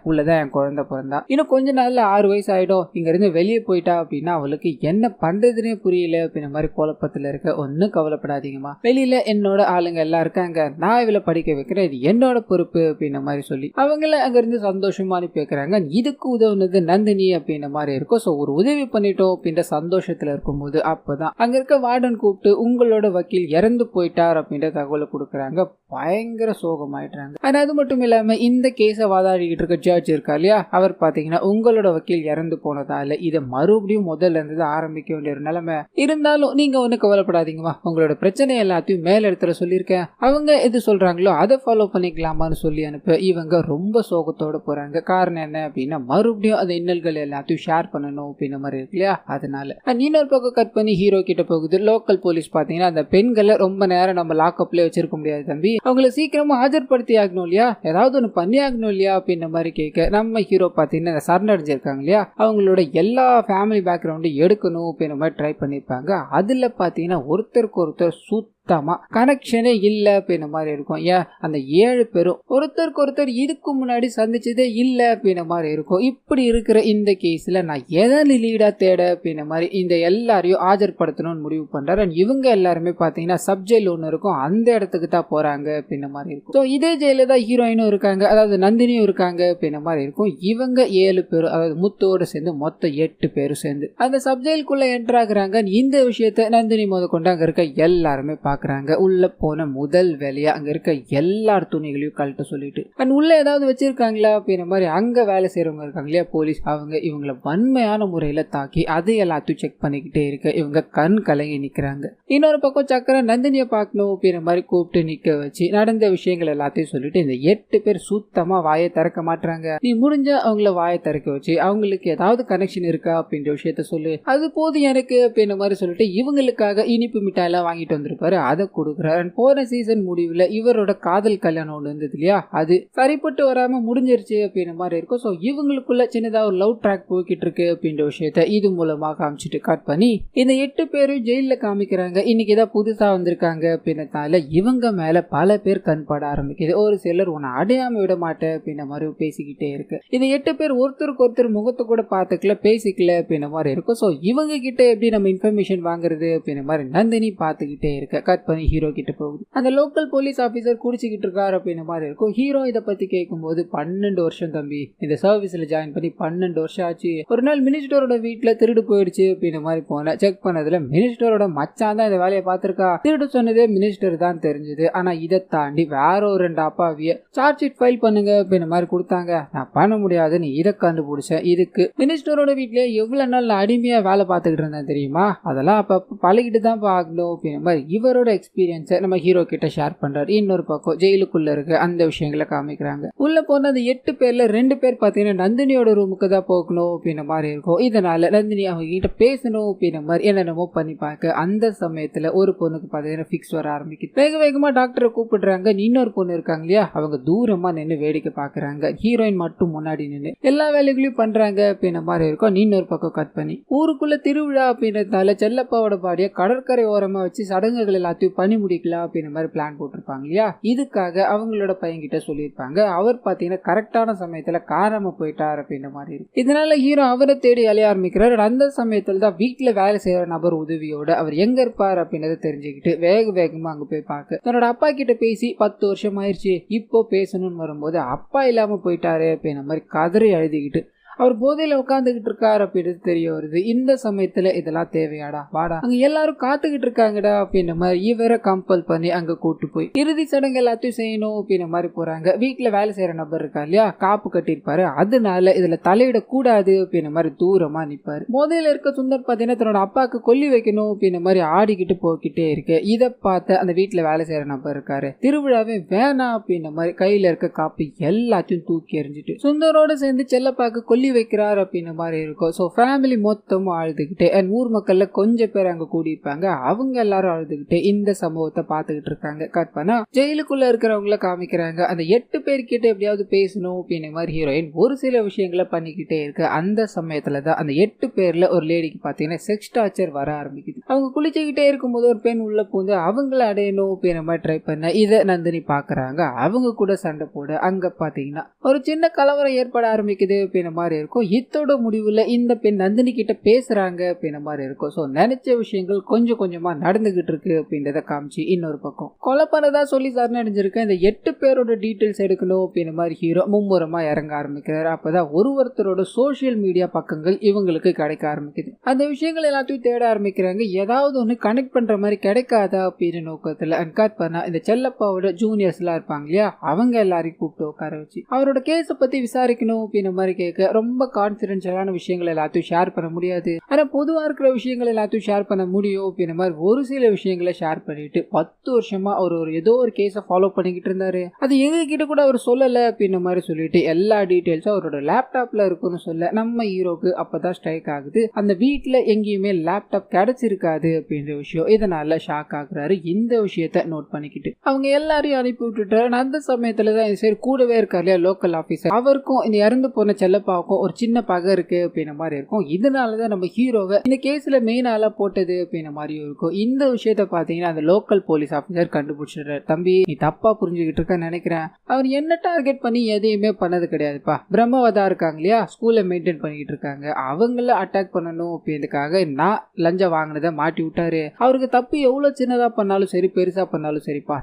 உள்ளதான் என் குழந்தை பிறந்தா, இன்னும் கொஞ்ச நாள்ல 6 வயசு ஆயிடும், இங்க இருந்து வெளியே போயிட்டா அப்படின்னா அவளுக்கு என்ன பண்றதுன்னே புரியல அப்படின்ற மாதிரி குழப்பத்துல இருக்க, ஒன்னும் கவலைப்படாதீங்கம்மா, வெளியில என்னோட ஆளுங்க எல்லாம் இருக்காங்க, நான் இவளை படிக்க வைக்கிறேன், இது என்னோட பொறுப்பு அப்படின்ற மாதிரி சொல்லி அவங்கள அங்க இருந்து சந்தோஷமா அனுப்பி வைக்கிறாங்க. இதுக்கு உதவுனது நந்தினி அப்படின்ற மாதிரி இருக்கும். ஸோ ஒரு உதவி பண்ணிட்டோம் அப்படின்ற சந்தோஷத்துல இருக்கும்போது அப்பதான் அங்க இருக்க வார்டன் கூப்பிட்டு உங்களோட வக்கீல் இறந்து போயிட்டார் அப்படின்ற தகவலை கொடுக்குறாங்க. பயங்கர சோகமாயிட்டாங்க. ஆனா அது மட்டும் இல்லாம இந்த கேஸை வாதாடிக்கிட்டு இருக்க ஜட்ஜ் இருக்கா இல்லையா, அவர் பாத்தீங்கன்னா உங்களோட வக்கீல் இறந்து போனதால இதை மறுபடியும் முதல்ல இருந்து ஆரம்பிக்க வேண்டிய ஒரு நிலைமை இருந்தாலும் நீங்க ஒண்ணு கவலைப்படாதீங்கம்மா, உங்களோட பிரச்சனை எல்லாத்தையும் மேல இடத்துல சொல்லியிருக்கேன், அவங்க எது சொல்றாங்களோ அதை ஃபாலோ பண்ணிக்கலாமான்னு சொல்லி அனுப்ப இவங்க ரொம்ப சோகத்தோட போறாங்க. காரணம் என்ன அப்படின்னா மறுபடியும் அந்த இன்னல்கள் எல்லாத்தையும் ஷேர் பண்ணணும் அப்படின்ற மாதிரி இருக்கு இல்லையா, அதனால இன்னொரு பக்கம் கட் பண்ணி ஹீரோ கிட்ட போகுது. லோக்கல் போலீஸ் பாத்தீங்கன்னா அந்த பெண்களை ரொம்ப நேரம் நம்ம லாக்அப்ல வச்சிருக்க முடியாது தம்பி, அவங்களை சீக்கிரமா ஆஜர்படுத்தி ஆகணும் இல்லையா, ஏதாவது ஒண்ணு பண்ணி ஆகணும் இல்லையா அப்படின்ற மாதிரி கேட்க நம்ம ஹீரோ பாத்தீங்கன்னா சரணடைஞ்சிருக்காங்க இல்லையா, அவங்களோட எல்லா ஃபேமிலி பேக்ரவுண்டும் எடுக்கணும் அப்படின்ற மாதிரி ட்ரை பண்ணிருப்பாங்க. அதுல பாத்தீங்கன்னா ஒருத்தருக்கு ஒருத்தர் சுத்தமா கனெக்ஷனே இல்ல அப்படின்ற மாதிரி இருக்கும். ஏன் அந்த 7 பேரும் ஒருத்தருக்கு ஒருத்தர் இதுக்கு முன்னாடி சந்திச்சதே இல்ல அப்படின்ற மாதிரி இருக்கும். இப்படி இருக்கிற இந்த கேஸ்ல நான் எதை லீடா தேட அப்படின்ற மாதிரி இந்த எல்லாரையும் ஆஜர்படுத்தணும்னு முடிவு பண்றாரு. இவங்க எல்லாருமே பாத்தீங்கன்னா சப்ஜெயில் ஒண்ணு இருக்கும், அந்த இடத்துக்கு தான் போறாங்க அப்படின்ற மாதிரி இருக்கும். ஸோ இதே ஜெயில தான் ஹீரோயினும் இருக்காங்க, அதாவது நந்தினியும் இருக்காங்க அப்படின்ற மாதிரி இருக்கும். இவங்க 7 பேரும், அதாவது முத்தோட சேர்ந்து மொத்தம் 8 பேரும் சேர்ந்து அந்த சப்ஜெயிலுக்குள்ள என்டர் ஆகுறாங்க. இந்த விஷயத்த நந்தினி முத கொண்டு அங்க இருக்க எல்லாருமே பாக்குறாங்க. உள்ள போன முதல் வேலையா அங்க இருக்க எல்லார் துணிகளையும் கழட்ட சொல்லிட்டு உள்ள ஏதாவது வச்சிருக்காங்களா அப்படின்ற மாதிரி அங்க வேலை செய்யறவங்க இருக்காங்க இல்லையா போலீஸ், அவங்க இவங்களை வன்மையான முறையில தாக்கி அதை எல்லாத்தையும் செக் பண்ணிக்கிட்டே இருக்க இவங்க கண் கலங்கி நிக்கிறாங்க. இன்னொரு பக்கம் சக்கர நந்தினியை பார்க்கணும் அப்படின்ற மாதிரி கூப்பிட்டு நிக்க வச்சு நடந்த விஷயங்கள் எல்லாத்தையும் சொல்லிட்டு இந்த 8 பேர் சுத்தமா வாயை திறக்க மாட்டாங்க. நீ முடிஞ்ச அவங்கள வாயை திறக்க வச்சு அவங்களுக்கு ஏதாவது கனெக்ஷன் இருக்கா அப்படின்ற விஷயத்த சொல்லு, அது போதும் எனக்கு அப்படின்ற மாதிரி சொல்லிட்டு இவங்களுக்காக இனிப்பு மிட்டாய் எல்லாம் வாங்கிட்டு வந்திருப்பாரு, அதை கொடுக்குறாரு. போன சீசன் முடிவுல இவரோட காதல் கல்யாணம் ஒன்று இருந்தது இல்லையா, அது சரிப்பட்டு வராம முடிஞ்சிருச்சு அப்படின்ற மாதிரி இருக்கும். ஸோ இவங்களுக்குள்ள சின்னதா ஒரு லவ் ட்ராக் போய்கிட்டு இருக்கு அப்படின்ற விஷயத்த இது மூலமா காமிச்சிட்டு கட் பண்ணி இந்த 8 பேரும் ஜெயில காமிக்கிறாங்க. இன்னைக்கு தான் புதுசா வந்திருக்காங்க அப்படின்றதால இவங்க மேல பல பேர் கண் பட ஆரம்பிக்குது. ஒரு சிலர் உன்னை அடையாம விட மாட்டேன் அப்படின்ற மாதிரி பேசிக்கிட்டே இருக்கு. இந்த 8 பேர் ஒருத்தருக்கு ஒருத்தர் முகத்தை கூட பாத்துக்கல, பேசிக்கல அப்படின்ற மாதிரி இருக்கும். ஸோ இவங்க கிட்ட எப்படி நம்ம இன்ஃபர்மேஷன் வாங்குறது அப்படின்ற மாதிரி நந்தினி பாத்துக்கிட்டே இருக்க கட் பண்ணி ஹீரோ கிட்ட போகுது. அந்த லோக்கல் போலீஸ் ஆபீசர் குடிச்சுக்கிட்டு இருக்காரு அப்படின்ற மாதிரி இருக்கும். ஹீரோ இதை பத்தி கேட்கும்போது 12 வருஷம் தம்பி இந்த சர்வீஸ்ல ஜாயின் பண்ணி 12 வருஷம் ஆச்சு. ஒரு நாள் மினிஸ்டரோட வீட்டுல திருடு போயிடுச்சு அப்படின்ற மாதிரி போனேன். செக் பண்ணதுல மினிஸ்டரோட மச்சான் தான் இந்த வேலையை பார்த்திருக்கா. திருடு சொன்னதே மினிஸ்டர் தான் தெரிஞ்சது. ஆனா இதை தாண்டி வேற ஒரு 2 அப்பாவிய சார்ஜ் ஷீட் ஃபைல் பண்ணுங்க அப்படின்ற மாதிரி கொடுத்தாங்க. நான் பண்ண முடியாதுன்னு இதை கண்டுபிடிச்சேன். இதுக்கு மினிஸ்டரோட வீட்லயே எவ்வளவு நாள் நான் அடிமையா வேலை பார்த்துக்கிட்டு இருந்தேன் தெரியுமா, அதெல்லாம் அப்ப பழகிட்டு தான் பார்க்கணும் அப்படின்ற மாதிரி இவரோட எக்ஸ்பீரியன்ஸை நம்ம ஹீரோ கிட்ட ஷேர் பண்றாரு. இன்னொரு பக்கம் ஜெயிலுக்குள்ள இருக்க அந்த விஷயங்களை காமிக்கிறாங்க. உள்ள போன அந்த 8 பேர்ல 2 பேர் பாத்தீங்கன்னா நந்தினியோட ரூமுக்கு தான் போகணும் அப்படின்ற மாதிரி இருக்கும். இதனால நந்தினி அவங்க கிட்ட பேசணும் அப்படின்ற மாதிரி என்னென்னமோ பண்ணி பார்க்க அந்த சமயத்துல ஒரு பொண்ணுக்கு பாத்தீங்கன்னா ஃபிக்ஸ் வர ஆரம்பிக்குது. வேக வேகமா டாக்டரை கூப்பிடுறாங்க. இன்னொரு பொண்ணு இருக்காங்க இல்லையா, அவங்க தூரமா நின்று வேடிக்கை பாக்குறாங்க. ஹீரோயின் மட்டும் முன்னாடி நின்று எல்லா வேலைகளையும் பண்றாங்க அப்படின்ற மாதிரி இருக்கும். இன்னொரு பக்கம் கட் பண்ணி ஊருக்குள்ள திருவிழா அப்படின்றதால செல்லப்பாவோட பாடிய கடற்கரை ஓரமா வச்சு சடங்குகள் எல்லாத்தையும் பண்ணி முடிக்கலாம் அப்படின்ற மாதிரி பிளான் போட்டிருப்பாங்க இல்லையா. இதுக்காக அவங்களோட பையன்கிட்ட சொல்லியிருப்பாங்க. அவர் பாத்தீங்கன்னா கரெக்டான சமயத்துல காணாம போயிட்டார் அப்படின்ற மாதிரி இருக்கு. இதனால ஹீரோ அவரை தேடி அலைய ஆரம்பிக்கிறார். அந்த சமயத்துல தான் வீட்டுல வேலை செய்யற நபர் உதவியோட அவர் எங்க இருப்பார் அப்படின்றத தெரிஞ்சுக்கிட்டு வேகமா அங்க போய் பார்க்க தன்னோட அப்பா கிட்ட பேசி 10 வருஷம் ஆயிடுச்சு, இப்போ பேசணும்னு வரும்போது அப்பா இல்லாம போயிட்டாரு அப்படின்ற மாதிரி கதறி எழுதிக்கிட்டு அவர் போதையில உட்காந்துக்கிட்டு இருக்காரு அப்படின்றது தெரிய வருது. இந்த சமயத்துல இதெல்லாம் தேவையாடா, வாடா அங்க எல்லாரும் காத்துக்கிட்டு இருக்காங்கடா அப்படின்ற மாதிரி இவரை கம்பல் பண்ணி அங்க கூட்டு போய் இறுதி சடங்கு எல்லாத்தையும் செய்யணும் அப்படின்ற மாதிரி போறாங்க. வீட்டுல வேலை செய்யற நபர் இருக்கா இல்லையா, காப்பு கட்டிருப்பாரு, அதனால இதுல தலையிட கூடாது அப்படின்ற மாதிரி தூரமா நிப்பாரு. போதையில இருக்க சுந்தர் பாத்தீங்கன்னா தன்னோட அப்பாவுக்கு கொல்லி வைக்கணும் அப்படின்ற மாதிரி ஆடிக்கிட்டு போய்கிட்டே இருக்கு. இதை பார்த்த அந்த வீட்டுல வேலை செய்யற நபர் இருக்காரு, திருவிழாவே வேணாம் அப்படின்ற மாதிரி கையில இருக்க காப்பு எல்லாத்தையும் தூக்கி எறிஞ்சிட்டு சுந்தரோட சேர்ந்து செல்லப்பாக்கு கொல்லி வைக்கிறார் அப்படின்ற மாதிரி இருக்கும். ஸோ ஃபேமிலி மொத்தமும் அழுதுகிட்டே ஊர் மக்கள்ல கொஞ்சம் பேர் அங்க கூடியிருப்பாங்க, அவங்க எல்லாரும் அழுதுகிட்டே இந்த சம்பவத்தை பார்த்துக்கிட்டு இருக்காங்க. கட் பண்ணா ஜெயிலுக்குள்ள இருக்கிறவங்கள காமிக்கிறாங்க. அந்த 8 பேர்கிட்ட எப்படியாவது பேசணும் அப்படின்ற மாதிரி ஹீரோயின் ஒரு சில விஷயங்களை பண்ணிக்கிட்டே இருக்கு. அந்த சமயத்துலதான் அந்த 8 பேர்ல ஒரு லேடிக்கு பாத்தீங்கன்னா செக்ஸ் டார்ச்சர் வர ஆரம்பிக்குது. அவங்க குளிச்சுக்கிட்டே இருக்கும்போது ஒரு பெண் உள்ள பூந்து அவங்கள அடையணும் அப்படின்ற மாதிரி ட்ரை பண்ண இதை நந்தினி பாக்குறாங்க. அவங்க கூட சண்டை போட அங்க பாத்தீங்கன்னா ஒரு சின்ன கலவரம் ஏற்பட ஆரம்பிக்குது அப்படின்ற மாதிரி மாதிரி இருக்கும். இத்தோட முடிவுல இந்த பெண் நந்தினி கிட்ட பேசுறாங்க அப்படின்ற மாதிரி இருக்கும். ஸோ நினைச்ச விஷயங்கள் கொஞ்சம் கொஞ்சமா நடந்துகிட்டு இருக்கு அப்படின்றத காமிச்சு இன்னொரு பக்கம் கொலை பண்ணதா சொல்லி சரணடைஞ்சிருக்க இந்த 8 பேரோட டீட்டெயில்ஸ் எடுக்கணும் அப்படின்ற மாதிரி ஹீரோ மும்முரமா இறங்க ஆரம்பிக்கிறாரு. அப்பதான் ஒருத்தரோட சோசியல் மீடியா பக்கங்கள் இவங்களுக்கு கிடைக்க ஆரம்பிக்குது. அந்த விஷயங்கள் எல்லாத்தையும் தேட ஆரம்பிக்கிறாங்க. ஏதாவது ஒன்று கனெக்ட் பண்ற மாதிரி கிடைக்காதா அப்படின்னு நோக்கத்துல அன்காட் பண்ணா இந்த செல்லப்பாவோட ஜூனியர்ஸ் எல்லாம் இருப்பாங்க இல்லையா, அவங்க எல்லாரையும் கூப்பிட்டு உட்கார வச்சு அவரோட கேஸை பத்தி விசாரிக்கணும் அப்படின்ற மாதிரி கேட்க ரொம்ப கான்பிடென்ஷியலான விஷயங்கள் எல்லாத்தையும் ஷேர் பண்ண முடியாது. ஆனா பொதுவா இருக்கிற விஷயங்கள் எல்லாத்தையும் ஷேர் பண்ண முடியும் அப்படின்ற மாதிரி ஒரு சில விஷயங்களை ஷேர் பண்ணிட்டு 10 வருஷமா அவர் ஏதோ ஒரு கேஸை ஃபாலோ பண்ணிக்கிட்டு இருந்தாரு. அது எங்க கிட்ட கூட அவர் சொல்லல அப்படின்ற மாதிரி சொல்லிட்டு எல்லா டீடைல்ஸும் அவரோட லேப்டாப்ல இருக்குன்னு சொல்ல நம்ம ஹீரோக்கு அப்பதான் ஸ்ட்ரைக் ஆகுது. அந்த வீட்டுல எங்கேயுமே லேப்டாப் கிடைச்சிருக்காது அப்படின்ற விஷயம். இதனால ஷாக் ஆகுறாரு. இந்த விஷயத்த நோட் பண்ணிக்கிட்டு அவங்க எல்லாரையும் அனுப்பி விட்டுட்டாரு. அந்த சமயத்துலதான் சரி கூடவே இருக்காரு இல்லையா லோக்கல் ஆபீசர், அவருக்கும் இந்த இறந்து போன செல்லப்பாவுக்கும் ஒரு சின்ன பகை இருக்கு அப்படின்ற மாதிரி இருக்கும். இதனாலதான் நம்ம ஹீரோவை இந்த கேஸ்ல மெயின் ஆளா போட்டது அப்படின்ற மாதிரியும் இருக்கும். இந்த விஷயத்த பாத்தீங்கன்னா அந்த லோக்கல் போலீஸ் ஆபீசர் கண்டுபிடிச்சிடுறாரு. தம்பி நீ தப்பா புரிஞ்சுக்கிட்டு இருக்கன்னு நினைக்கிறேன். அவர் என்ன டார்கெட் பண்ணி எதையுமே பண்ணது கிடையாதுப்பா. பிரம்மவதா இருக்காங்க இல்லையா, ஸ்கூல்ல மெயின்டைன் பண்ணிக்கிட்டு இருக்காங்க, அவங்கள அட்டாக் பண்ணணும் அப்படின்றதுக்காக நான் லஞ்சம் வாங்கினதை மாட்டி விட்டாரு. அவருக்கு தப்பு எவ்வளவு சின்னதா பண்ணாலும் சரி பெருசா பண்ணாலும் சரிப்பா,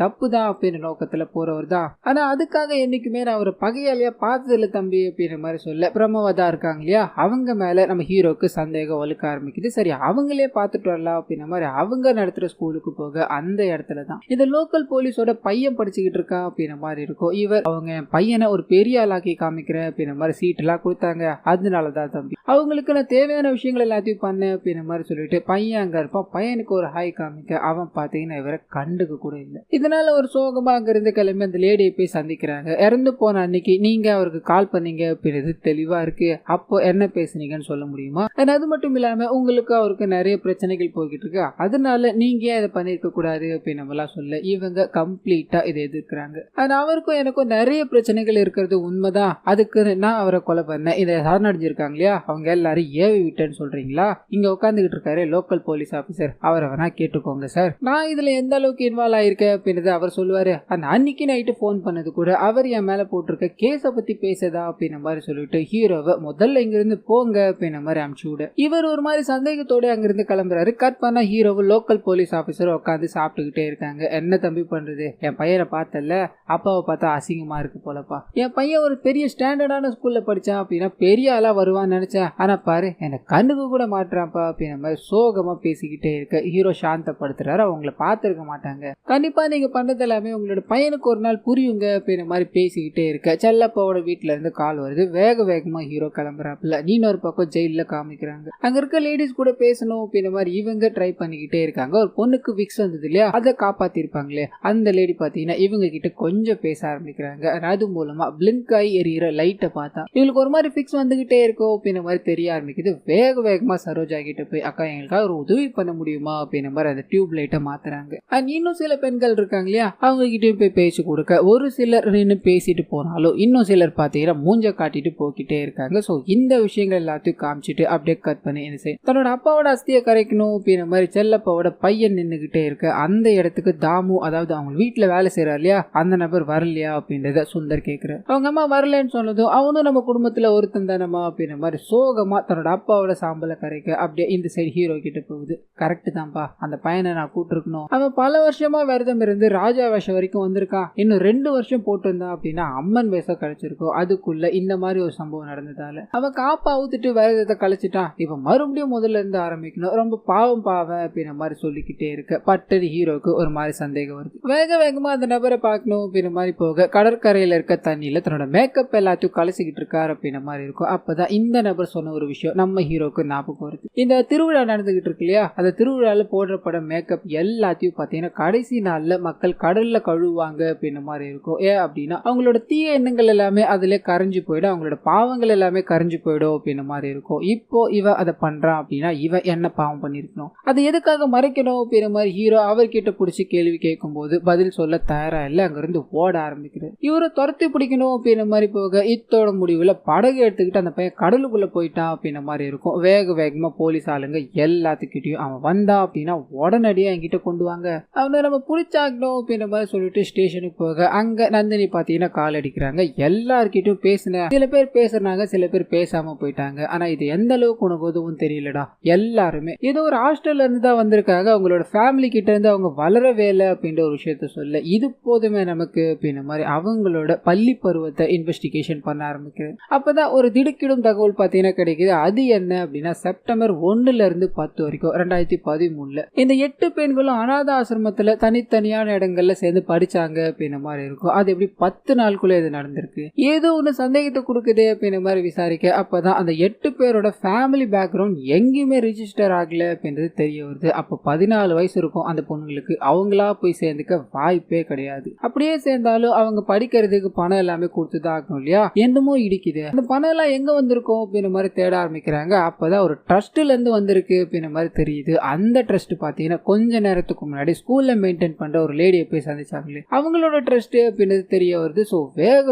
தப்பு தான் அப்படின்ற நோக்கத்துல போறவர் தான். ஆனா அதுக்காக என்னைக்குமே நான் ஒரு பகையாளியா பார்த்தது இல்ல தம்பி அப்படின்ற மாதிரி சொல்ல பிரம்மவதா இருக்காங்க இல்லையா, அவங்க மேல நம்ம ஹீரோக்கு சந்தேகம் வலுக்க ஆரம்பிக்குது. சரி அவங்களே பார்த்துட்டு வரலாம் அப்படின்ற மாதிரி அவங்க நடத்துற ஸ்கூலுக்கு போக அந்த இடத்துல தான் இந்த லோக்கல் போலீஸோட பையன் படிச்சுக்கிட்டு இருக்கா அப்படின்ற மாதிரி இருக்கும். இவர் அவங்க பையனை ஒரு பெரிய ஆளாக்கி காமிக்கிறேன் அப்படின்ற மாதிரி சீட் எல்லாம் கொடுத்தாங்க, அதனாலதான் தம்பி அவங்களுக்கு நான் தேவையான விஷயங்கள் எல்லாத்தையும் பண்ணேன் அப்படின்ற மாதிரி சொல்லிட்டு பையன் அங்க இருப்பான். பையனுக்கு ஒரு ஹாய் காமிக்க அவன் பாத்தீங்கன்னா இவரை கண்டுக்க கூட இல்லை. இதனால ஒரு சோகமா அங்க இருந்து கிளம்பி அந்த லேடியை போய் சந்திக்கிறாங்க. இறந்து போன அன்னைக்கு நீங்க அவருக்கு கால் பண்ணீங்க அப்படின்றது தெளிவா இருக்கு, அப்போ என்ன பேசுனீங்கன்னு சொல்ல முடியுமா? அது மட்டும் இல்லாம உங்களுக்கு அவருக்கு நிறைய பிரச்சனைகள் போய்கிட்டு இருக்கு, அதனால நீங்க இதை பண்ணிருக்க கூடாது அப்படின்னு நம்மளாம் சொல்ல இவங்க கம்ப்ளீட்டா இதை எதிர்க்கிறாங்க. ஆனா அவருக்கும் எனக்கும் நிறைய பிரச்சனைகள் இருக்கிறது உண்மைதான், அதுக்கு நான் அவரை கொலை பண்ணேன், இதை சரணடைஞ்சிருக்காங்க இல்லையா அவங்க எல்லாரும் ஏவி விட்டேன்னு சொல்றீங்களா? இங்க உட்காந்துக்கிட்டு இருக்காரு லோக்கல் போலீஸ் ஆபீசர், அவரை வேணா கேட்டுக்கோங்க சார், நான் இதுல எந்த அளவுக்கு இன்வால்வ் ஆயிருக்கேன் அப்படின்றது அவர் சொல்லுவாரு. அந்த அன்னைக்கு நைட்டு போன் பண்ணது கூட அவர் என் மேல போட்டிருக்க கேஸ பத்தி பேசதா அப்படின்ற மாதிரி சொல்லிட்டு ஹீரோவை முதல்ல இங்கிருந்து போங்க அப்படின்ற மாதிரி அனுப்பிச்சு விட இவர் ஒரு மாதிரி சந்தேகத்தோட அங்கிருந்து கிளம்புறாரு. கட் பண்ணா ஹீரோவை லோக்கல் போலீஸ் ஆபீசர் உட்காந்து சாப்பிட்டுக்கிட்டே இருக்காங்க. என்ன தம்பி பண்றது, என் பையனை பார்த்தல, அப்பாவை பார்த்தா அசிங்கமா இருக்கு போலப்பா, என் பையன் ஒரு பெரிய ஸ்டாண்டர்டான ஸ்கூல்ல படிச்சான் அப்படின்னா பெரிய ஆளா வருவான்னு நினைச்சேன், ஆனா பாரு என்ன கண்ணுக்கு கூட மாட்டுறான்ப்பா அப்படின்ற மாதிரி சோகமா பேசிக்கிட்டே இருக்க ஹீரோ சாந்தப்படுத்துறாரு. அவங்கள பார்த்திருக்க மாட்டாங்க, கண்டிப்பா நீங்க பண்றது எல்லாமே உங்களோட பையனுக்கு ஒரு நாள் புரியுங்க அப்படின்ற மாதிரி பேசிக்கிட்டே இருக்க செல்லப்பாவோட வீட்டுல இருந்து கால் வருது. வேகமா ஹீரோ கிளம்புறாப்புல. இன்னொரு பக்கம் ஜெயில காமிக்கிறாங்க. அங்க இருக்க லேடிஸ் கூட பேசணும் அப்படின்ற மாதிரி இவங்க ட்ரை பண்ணிக்கிட்டே இருக்காங்க. ஒரு பொண்ணுக்கு விக்ஸ் வந்தது இல்லையா, அதை காப்பாத்திருப்பாங்களே அந்த லேடி பாத்தீங்கன்னா இவங்க கிட்ட கொஞ்சம் பேச ஆரம்பிக்கிறாங்க. அது மூலமா பிளிங்க் ஆகி எரியிற லைட்டை பார்த்தா இவங்களுக்கு ஒரு மாதிரி பிக்ஸ் வந்துகிட்டே இருக்கும் அப்படின்ற மாதிரி தெரிய ஆரம்பிக்குது. வேகமா சரோஜா கிட்ட போய் அக்கா எங்களுக்காக ஒரு உதவி பண்ண முடியுமா அப்படின்ற மாதிரி அந்த டியூப் லைட்டை மாத்துறாங்க. அண்ட் இன்னும் சில பெண்கள் இருக்காங்க இல்லையா, அவங்க கிட்டயும் போய் பேசி கொடுக்க ஒரு சிலர் நின்று பேசிட்டு போனாலும் இன்னும் சிலர் பாத்தீங்கன்னா மூஞ்ச காட்டிட்டு போக்கிட்டே இருக்காங்க. சோ இந்த விஷயங்கள் எல்லாத்தையும் காமிச்சிட்டு அப்படியே கட் பண்ணி தன்னோட அப்பாவோட அஸ்தியை கரைக்கணும் அப்படின்ற மாதிரி செல்லப்பாவோட பையன் நின்னுகிட்டே இருக்க அந்த இடத்துக்கு தாமு, அதாவது அவங்க வீட்டுல வேலை செய்யறாரு இல்லையா அந்த நபர் வரலையா அப்படின்றத சுந்தர் கேக்குற. அவங்க அம்மா வரலன்னு சொன்னதும் அவனும் நம்ம குடும்பத்துல ஒருத்தன் தானமா அப்படின்ற மாதிரி சோகமா தன்னோட அப்பாவோட சாம்பலை கரைக்க அப்படியே இந்த சைடு ஹீரோ கிட்ட போகுது. கரெக்ட் தான்ப்பா, அந்த பையனை நான் கூட்டிருக்கணும், அவன் பல வருஷமா விரதம் இருந்து ராஜா வேஷம் வரைக்கும் வந்திருக்கான், இன்னும் 2 வருஷம் போட்டு இருந்தான் அப்படின்னா அம்மன் வேஷம் கிடைச்சிருக்கும், அதுக்குள்ள இந்த மாதிரி ஒரு சம்பவம் நடந்ததால அவன் காப்பா ஊத்துட்டு விரதத்தை கழிச்சிட்டான், இப்ப மறுபடியும் முதல்ல இருந்து ஆரம்பிக்கணும், ரொம்ப பாவம் அப்படின்ற மாதிரி சொல்லிக்கிட்டே இருக்க பட்டது ஹீரோக்கு ஒரு மாதிரி சந்தேகம் வருது. வேகமா அந்த நபரை பார்க்கணும் அப்படின்ற மாதிரி போக கடற்கரையில இருக்க தண்ணியில தன்னோட மேக்கப் எல்லாத்தையும் கலசிக்கிட்டு இருக்காரு அப்படின்ற மாதிரி இருக்கும். அப்பதான் இந்த நபர் சொன்ன ஒரு விஷயம் நம்ம ஹீரோக்கு ஞாபகம் வருது. இந்த திருவிழா நடந்துகிட்டு இருக்கு இல்லையா, அந்த திருவிழால போடுறப்பட மேக்கப் எல்லாத்தையும் பாத்தீங்கன்னா கடைசி நாள்ல மக்கள் கடல்ல கழுவுவாங்க அப்படின்ற மாதிரி இருக்கும். ஏன் அப்படின்னா அவங்களோட தீய எண்ணங்கள் எல்லாமே அதுல கரைஞ்சு போயிடும், அவங்களோட பாவங்கள் எல்லாமே கரைஞ்சு போயிடும் அப்படின்ற மாதிரி இருக்கும். இப்போ இவன் அதை பண்றான் அப்படின்னா இவன் என்ன பாவம் பண்ணிருக்கணும், அது எதுக்காக மறைக்கணும் அப்படின்ற மாதிரி ஹீரோ அவர்கிட்ட பிடிச்சி கேள்வி கேட்கும் போது பதில் சொல்ல தயாரா இல்ல, அங்க இருந்து ஓட ஆரம்பிக்கிறார். இவரை துரத்தி பிடிக்கணும் அப்படின்ற மாதிரி போக இத்தோட முடிவுல படகு எடுத்துக்கிட்டு அந்த பையன் கடலுக்குள்ள போயிட்டான் அப்படின்ற மாதிரி இருக்கும். வேகமா போலீஸ் ஆளுங்க எல்லாத்துக்கிட்டையும் அவன் வந்தா அப்படின்னா உடனடியா என்கிட்ட கொண்டு வாங்க, அவனை நம்ம பிடிச்சாக்கணும் அப்படின்ற மாதிரி சொல்லிட்டு ஸ்டேஷனுக்கு போக அங்க நந்தினி பாத்தீங்கன்னா கால் அடிக்கிறாங்க. எல்லார்கிட்டையும் பேசின சில பேர் பேசுறாங்க, சில பேர் பேசாம போயிட்டாங்க. ஆனா இது எந்த அளவுக்கு உனக்கு உதவும் தெரியலடா. எல்லாருமே ஏதோ ஒரு ஹாஸ்டல்ல இருந்து தான் வந்திருக்காங்க, அவங்களோட ஃபேமிலி கிட்ட இருந்து அவங்க வளரவே இல்லை அப்படின்ற ஒரு விஷயத்த சொல்ல இது போதுமே நமக்கு அப்படின்ற மாதிரி அவங்களோட பள்ளி பருவத்தை இன்வெஸ்டிகேஷன் பண்ண ஆரம்பிக்கிறது. அப்பதான் ஒரு திடுக்கிடும் தகவல் பார்த்தீங்கன்னா கிடைக்குது. அது என்ன அப்படின்னா செப்டம்பர் 1ல இருந்து 10 வரைக்கும் 2013 இந்த 8 பெண்களும் அனாத ஆசிரமத்துல தனித்தனியான இடங்கள்ல சேர்ந்து படிச்சாங்க அப்படின்ற மாதிரி இருக்கும். அது எப்படி 10 நாளுக்குள்ள இது நடந்திருக்கு, ஏதோ ஒன்று சந்தேகத்தை கொடுக்குதே அப்படின்ற மாதிரி விசாரிக்க அப்பதான் அந்த 8 பேரோட ஃபேமிலி பேக்ரவுண்ட் எங்கேயுமே ரிஜிஸ்டர் ஆகல அப்படின்றது தெரிய வருது. அப்போ 14 வயசு இருக்கும் அந்த பொண்ணுங்களுக்கு. அவங்களா போய் சேர்ந்துக்க வாய்ப்பே கிடையாது. அப்படியே சேர்ந்தாலும் அவங்க படிக்கிறதுக்கு பணம் எல்லாமே கொடுத்துதான் ஆகணும் இல்லையா. என்னமோ இடிக்குது, அந்த பணம் எல்லாம் எங்க வந்திருக்கும் அப்படின்ற மாதிரி தேட ஆரம்பிக்கிறாங்க. அப்பதான் ஒரு ட்ரஸ்ட்ல இருந்து வந்திருக்கு அப்படின்ற மாதிரி தெரியுது. அந்த ட்ரஸ்ட் பாத்தீங்கன்னா கொஞ்ச நேரத்துக்கு முன்னாடி ஸ்கூல்ல மெயின்டைன் பண்ற ஒரு லேடியை போய் சந்திச்சாங்களே, அவங்களோட ட்ரஸ்ட் அப்படின்றது தெரிய வருது. ஸோ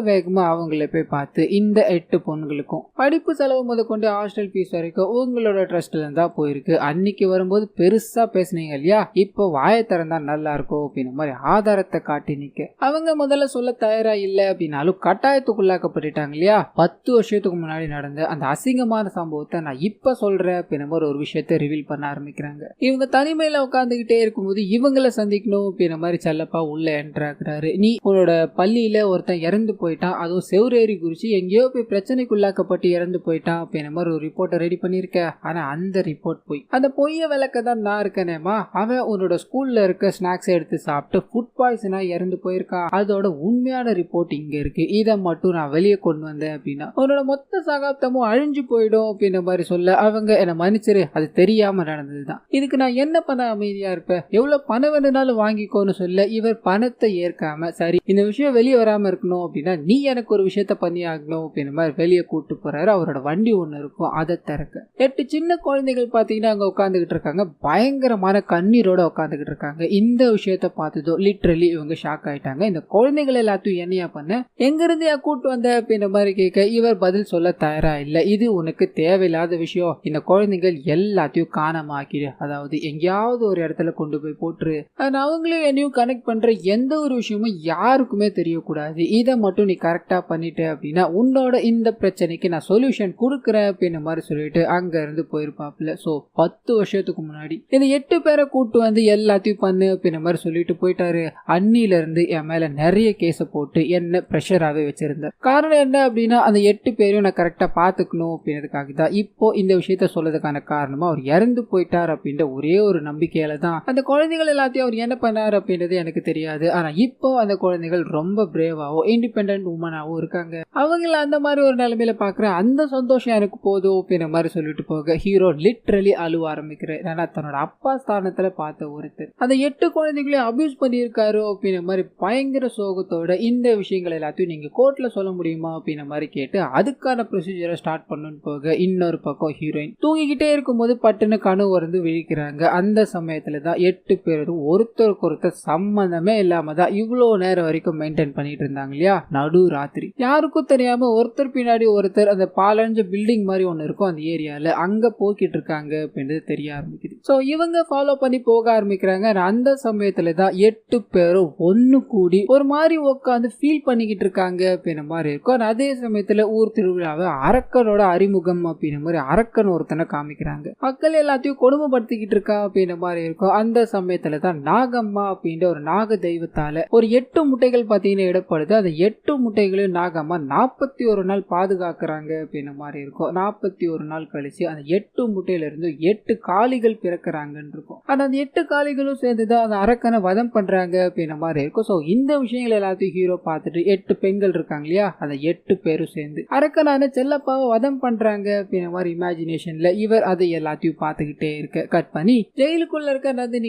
வேகமா அவங்கள போய் பார்த்து இந்த 8 பொண்ணுங்களுக்கும் படிப்பு செலவு முதற்கொண்டு ஹாஸ்டல் ஃபீஸ் வரைக்கும் உங்களோட ட்ரஸ்ட்ல இருந்தா போயிருக்கு. அன்னைக்கு வரும்போது பெருசா பேசுனீங்க இல்லையா, இப்போ வாயை திறந்தா நல்லா இருக்கும் அப்படின்ற மாதிரி ஆதாரத்தை காட்டி நிக்க அவங்க முதல்ல சொல்ல தயாரா இல்லை அப்படின்னாலும் கட்டாயத்துக்குள்ளாக்கப்பட்டுட்டாங்க இல்லையா. 10 வருஷத்துக்கு முன்னாடி நடந்த அந்த அசிங்கமான சம்பவத்தை நான் இப்ப சொல்றேன் அப்படின்ற மாதிரி ஒரு விஷயத்தை ரிவீல் பண்ண ஆரம்பிக்கிறாங்க. இவங்க தனிமையில உட்காந்துக்கிட்டே இருக்கும்போது இவங்களை சந்திக்கணும் அப்படின்ற மாதிரி செல்லப்பா உள்ள என்டர் ஆகுறாரு. நீ உன்னோட பள்ளியில ஒருத்தன் இறந்து போயிட்டான், அதுவும் செவ்வரேறி குறிச்சு எங்கேயோ போய் பிரச்சனைக்குள்ளாக்கப்பட்டு இறந்து போயிட்டான் அப்படின்ற மாதிரி ஒரு ரிப்போர்ட்டை ரெடி பண்ணிருக்க. ஆனா அந்த ரிப்போர்ட் போய் அந்த பொய்ய விளக்க தான் நான் இருக்கேனேமா. அவன் உன்னோட ஸ்கூல்ல இருக்க ஸ்நாக்ஸ் எடுத்து சாப்பிட்டு ஃபுட் பாய்சனா இறந்து போயிருக்கான். அதோட உண்மையான ரிப்போர்ட் இங்க இருக்கு, இதை மட்டும் நான் வெளியே கொண்டு வந்தேன் அப்படின்னா உன்னோட மொத்த சகாப்தமும் அழிஞ்சு போயிடும் அப்படின்ற மாதிரி சொல்ல அவங்க என்ன மன்னிச்சிரு, அது தெரியாம நடந்ததுதான், இதுக்கு நான் என்ன பண்ண அமைதியா இருப்பேன், எவ்வளவு பணம் வேணும்னாலும் வாங்கிக்கோன்னு சொல்ல இவர் பணத்தை ஏற்காம சரி இந்த விஷயம் வெளியே வராம இருக்கணும் அப்படின்னா நீ எனக்கு ஒரு விஷயத்த பண்ணி ஆகணும் அப்படின்ற மாதிரி வெளியே கூட்டு போறாரு. அவரோட வண்டி ஒண்ணு இருக்கும், அதை திறக்க 8 சின்ன குழந்தைகள் பாத்தீங்கன்னா அங்க உட்காந்துக்கிட்டு இருக்காங்க. பயங்கரமான கண்ணீரோட உட்காந்துக்கிட்டு இருக்காங்க. இந்த விஷயத்த பார்த்ததோ லிட்டரலி இவங்க ஷாக் ஆயிட்டாங்க. இந்த குழந்தைகள் எல்லாத்தையும் என்னையா பண்ண, எங்க இருந்து கூட்டு வந்த அப்படின்ற மாதிரி கேட்க இவர் பதில் சொல்ல தயாரா இல்ல. இது உனக்கு தேவையில்லாத விஷயம், இந்த குழந்தைகள் எல்லாத்தையும் காணாம ஆக்கிடு, அதாவது எங்கேயாவது ஒரு இடத்துல கொண்டு போய் போட்டுரு, அவங்களையும் என்னையும் கனெக்ட் பண்ற எந்த ஒரு விஷயமும் யாருக்குமே தெரியக்கூடாது, இதை மட்டும் நீ கரெக்டா பண்ணிட்டு அப்படின்னா உன்னோட இந்த பிரச்சனைக்கு நான் சொல்யூஷன் கொடுக்குறேன் அப்படின்ற மாதிரி சொல்லிட்டு அங்க இருந்து போயிருப்பாப்ல. சோ 10 வருஷத்துக்கு முன்னாடி இந்த 8 பேரை கூட்டு வந்து எல்லாத்தையும் பண்ணு அப்படின்ற மாதிரி சொல்லிட்டு போயிட்டாரு. அன்னில இருந்து என் மேல நிறைய கேஸ போட்டு என்ன பிரஷராகவே வச்சிருந்தார். காரணம் என்ன அப்படின்னா அந்த 8 பேரையும் நான் கரெக்டா பாத்துக்கணும் அப்படின்றதுக்காக தான். இப்போ இந்த விஷயத்த சொல்லதுக்கான காரணமா அவர் இறந்து போயிட்டார் அப்படின்ற ஒரே ஒரு நம்பிக்கையில தான் அந்த குழந்தைகள் எல்லாத்தையும் அவர் என்ன பண்ணார் அப்படின்றது எனக்கு தெரியாது. ஆனா இப்போ அந்த குழந்தைகள் ரொம்ப பிரேவாவோ இண்டிபெண்டன்ட் உமனாவோ இருக்காங்க. அவங்கள அந்த மாதிரி ஒரு நிலைமையில பாக்குறேன், அந்த சந்தோஷம் எனக்கு போதும் அப்படின்ற மாதிரி சொல்லிட்டு போக ஹீரோ லிட்டரலி அழுவ ஆரம்பிக்கிறார். ஏன்னா தன்னோட அப்பா ஸ்தானத்துல பார்த்த ஒருத்தர் அந்த 8 குழந்தைகளையும் அபியூஸ் பண்ணியிருக்காரு அப்படின்ற மாதிரி பயங்கர சோகத்தோட இந்த விஷயங்கள் எல்லாத்தையும் நீங்க கோர்ட்ல சொல்ல முடியுமா அப்படின்ற மாதிரி கேட்டு அதுக்கான ப்ரொசீஜரை ஸ்டார்ட் பண்ணணும்னு போக இன்னொரு பக்கம் ஹீரோயின் தூங்கிக்கிட்டே இருக்கும்போது பட்டுன்னு கனவு வந்து விழிக்கிறாங்க. அந்த சமயத்துல தான் 8 பேரும் ஒருத்தருக்கு ஒருத்தர் சம்பந்தமே இல்லாம தான் இவ்வளவு நேரம் வரைக்கும் மெயின்டைன் பண்ணிட்டு இருந்தாங்க இல்லையா. நடு ராத்திரி யாருக்கும் தெரியாம ஒருத்தர் பின்னாடி ஒருத்தர் அந்த பாலஞ்ச பில்டிங் மாதிரி ஒண்ணு இருக்கும் அந்த ஏரியால, அங்க போக்கிட்டு இருக்காங்க அப்படின்றது தெரிய ஆரம்பிக்குது. சோ இவங்க ஃபாலோ பண்ணி போக ஆரம்பிக்கிறாங்க. அந்த சமயத்துல தான் 8 பேரும் ஒன்னு கூடி ஒரு மாதிரி உட்காந்து ஃபீல் பண்ணிக்கிட்டு இருக்காங்க அப்படின்ற மாதிரி இருக்கும். அதே சமயத்துல ஊர் திருவிழாவை அரக்கனோட அறிமுகம் அப்படின்ற மாதிரி அரக்கன் ஒருத்தனை காமிக்கிறாங்க. மக்கள் எல்லாத்தையும் கொடுமைப்படுத்திக்கிட்டு இருக்கா அப்படின்ற மாதிரி இருக்கும். அந்த சமயத்துல தான் நாகம்மா அப்படின்ற ஒரு நாக தெய்வத்தால ஒரு 8 முட்டைகள் பாத்தீங்கன்னா இடப்படுது. அந்த 8 முட்டைகளையும் நாகம்மா 41 நாள் பாதுகாக்கிறாங்க அப்படின்ற மாதிரி இருக்கும். 41 நாள் கழிச்சு அந்த 8 முட்டையில இருந்து 8 காளிகள் பிறக்கிறாங்கன்னு இருக்கும். ஆனா அந்த 8 காளிகளும் சேர்ந்துதான் அந்த அரக்கனை வதம் பண்றாங்க அப்படின்ற மாதிரி இருக்கும். சோ இந்த விஷயங்கள் எல்லாத்தையும் ஹீரோ பார்த்துட்டு 8 பெண்கள் இருக்காங்க இல்லையா, அந்த 8 பேரும் சேர்ந்து அரக்கனான செல்லப்பாவை வதம் பண்றாங்க அப்படின்ற மாதிரி இமேஜினேஷன்ல இவர் அதை எல்லாத்தையும் பார்த்துக்கிட்டே இருக்க கட் பண்ணி ஜெயிலுக்குள்ள இருக்க நந்தினி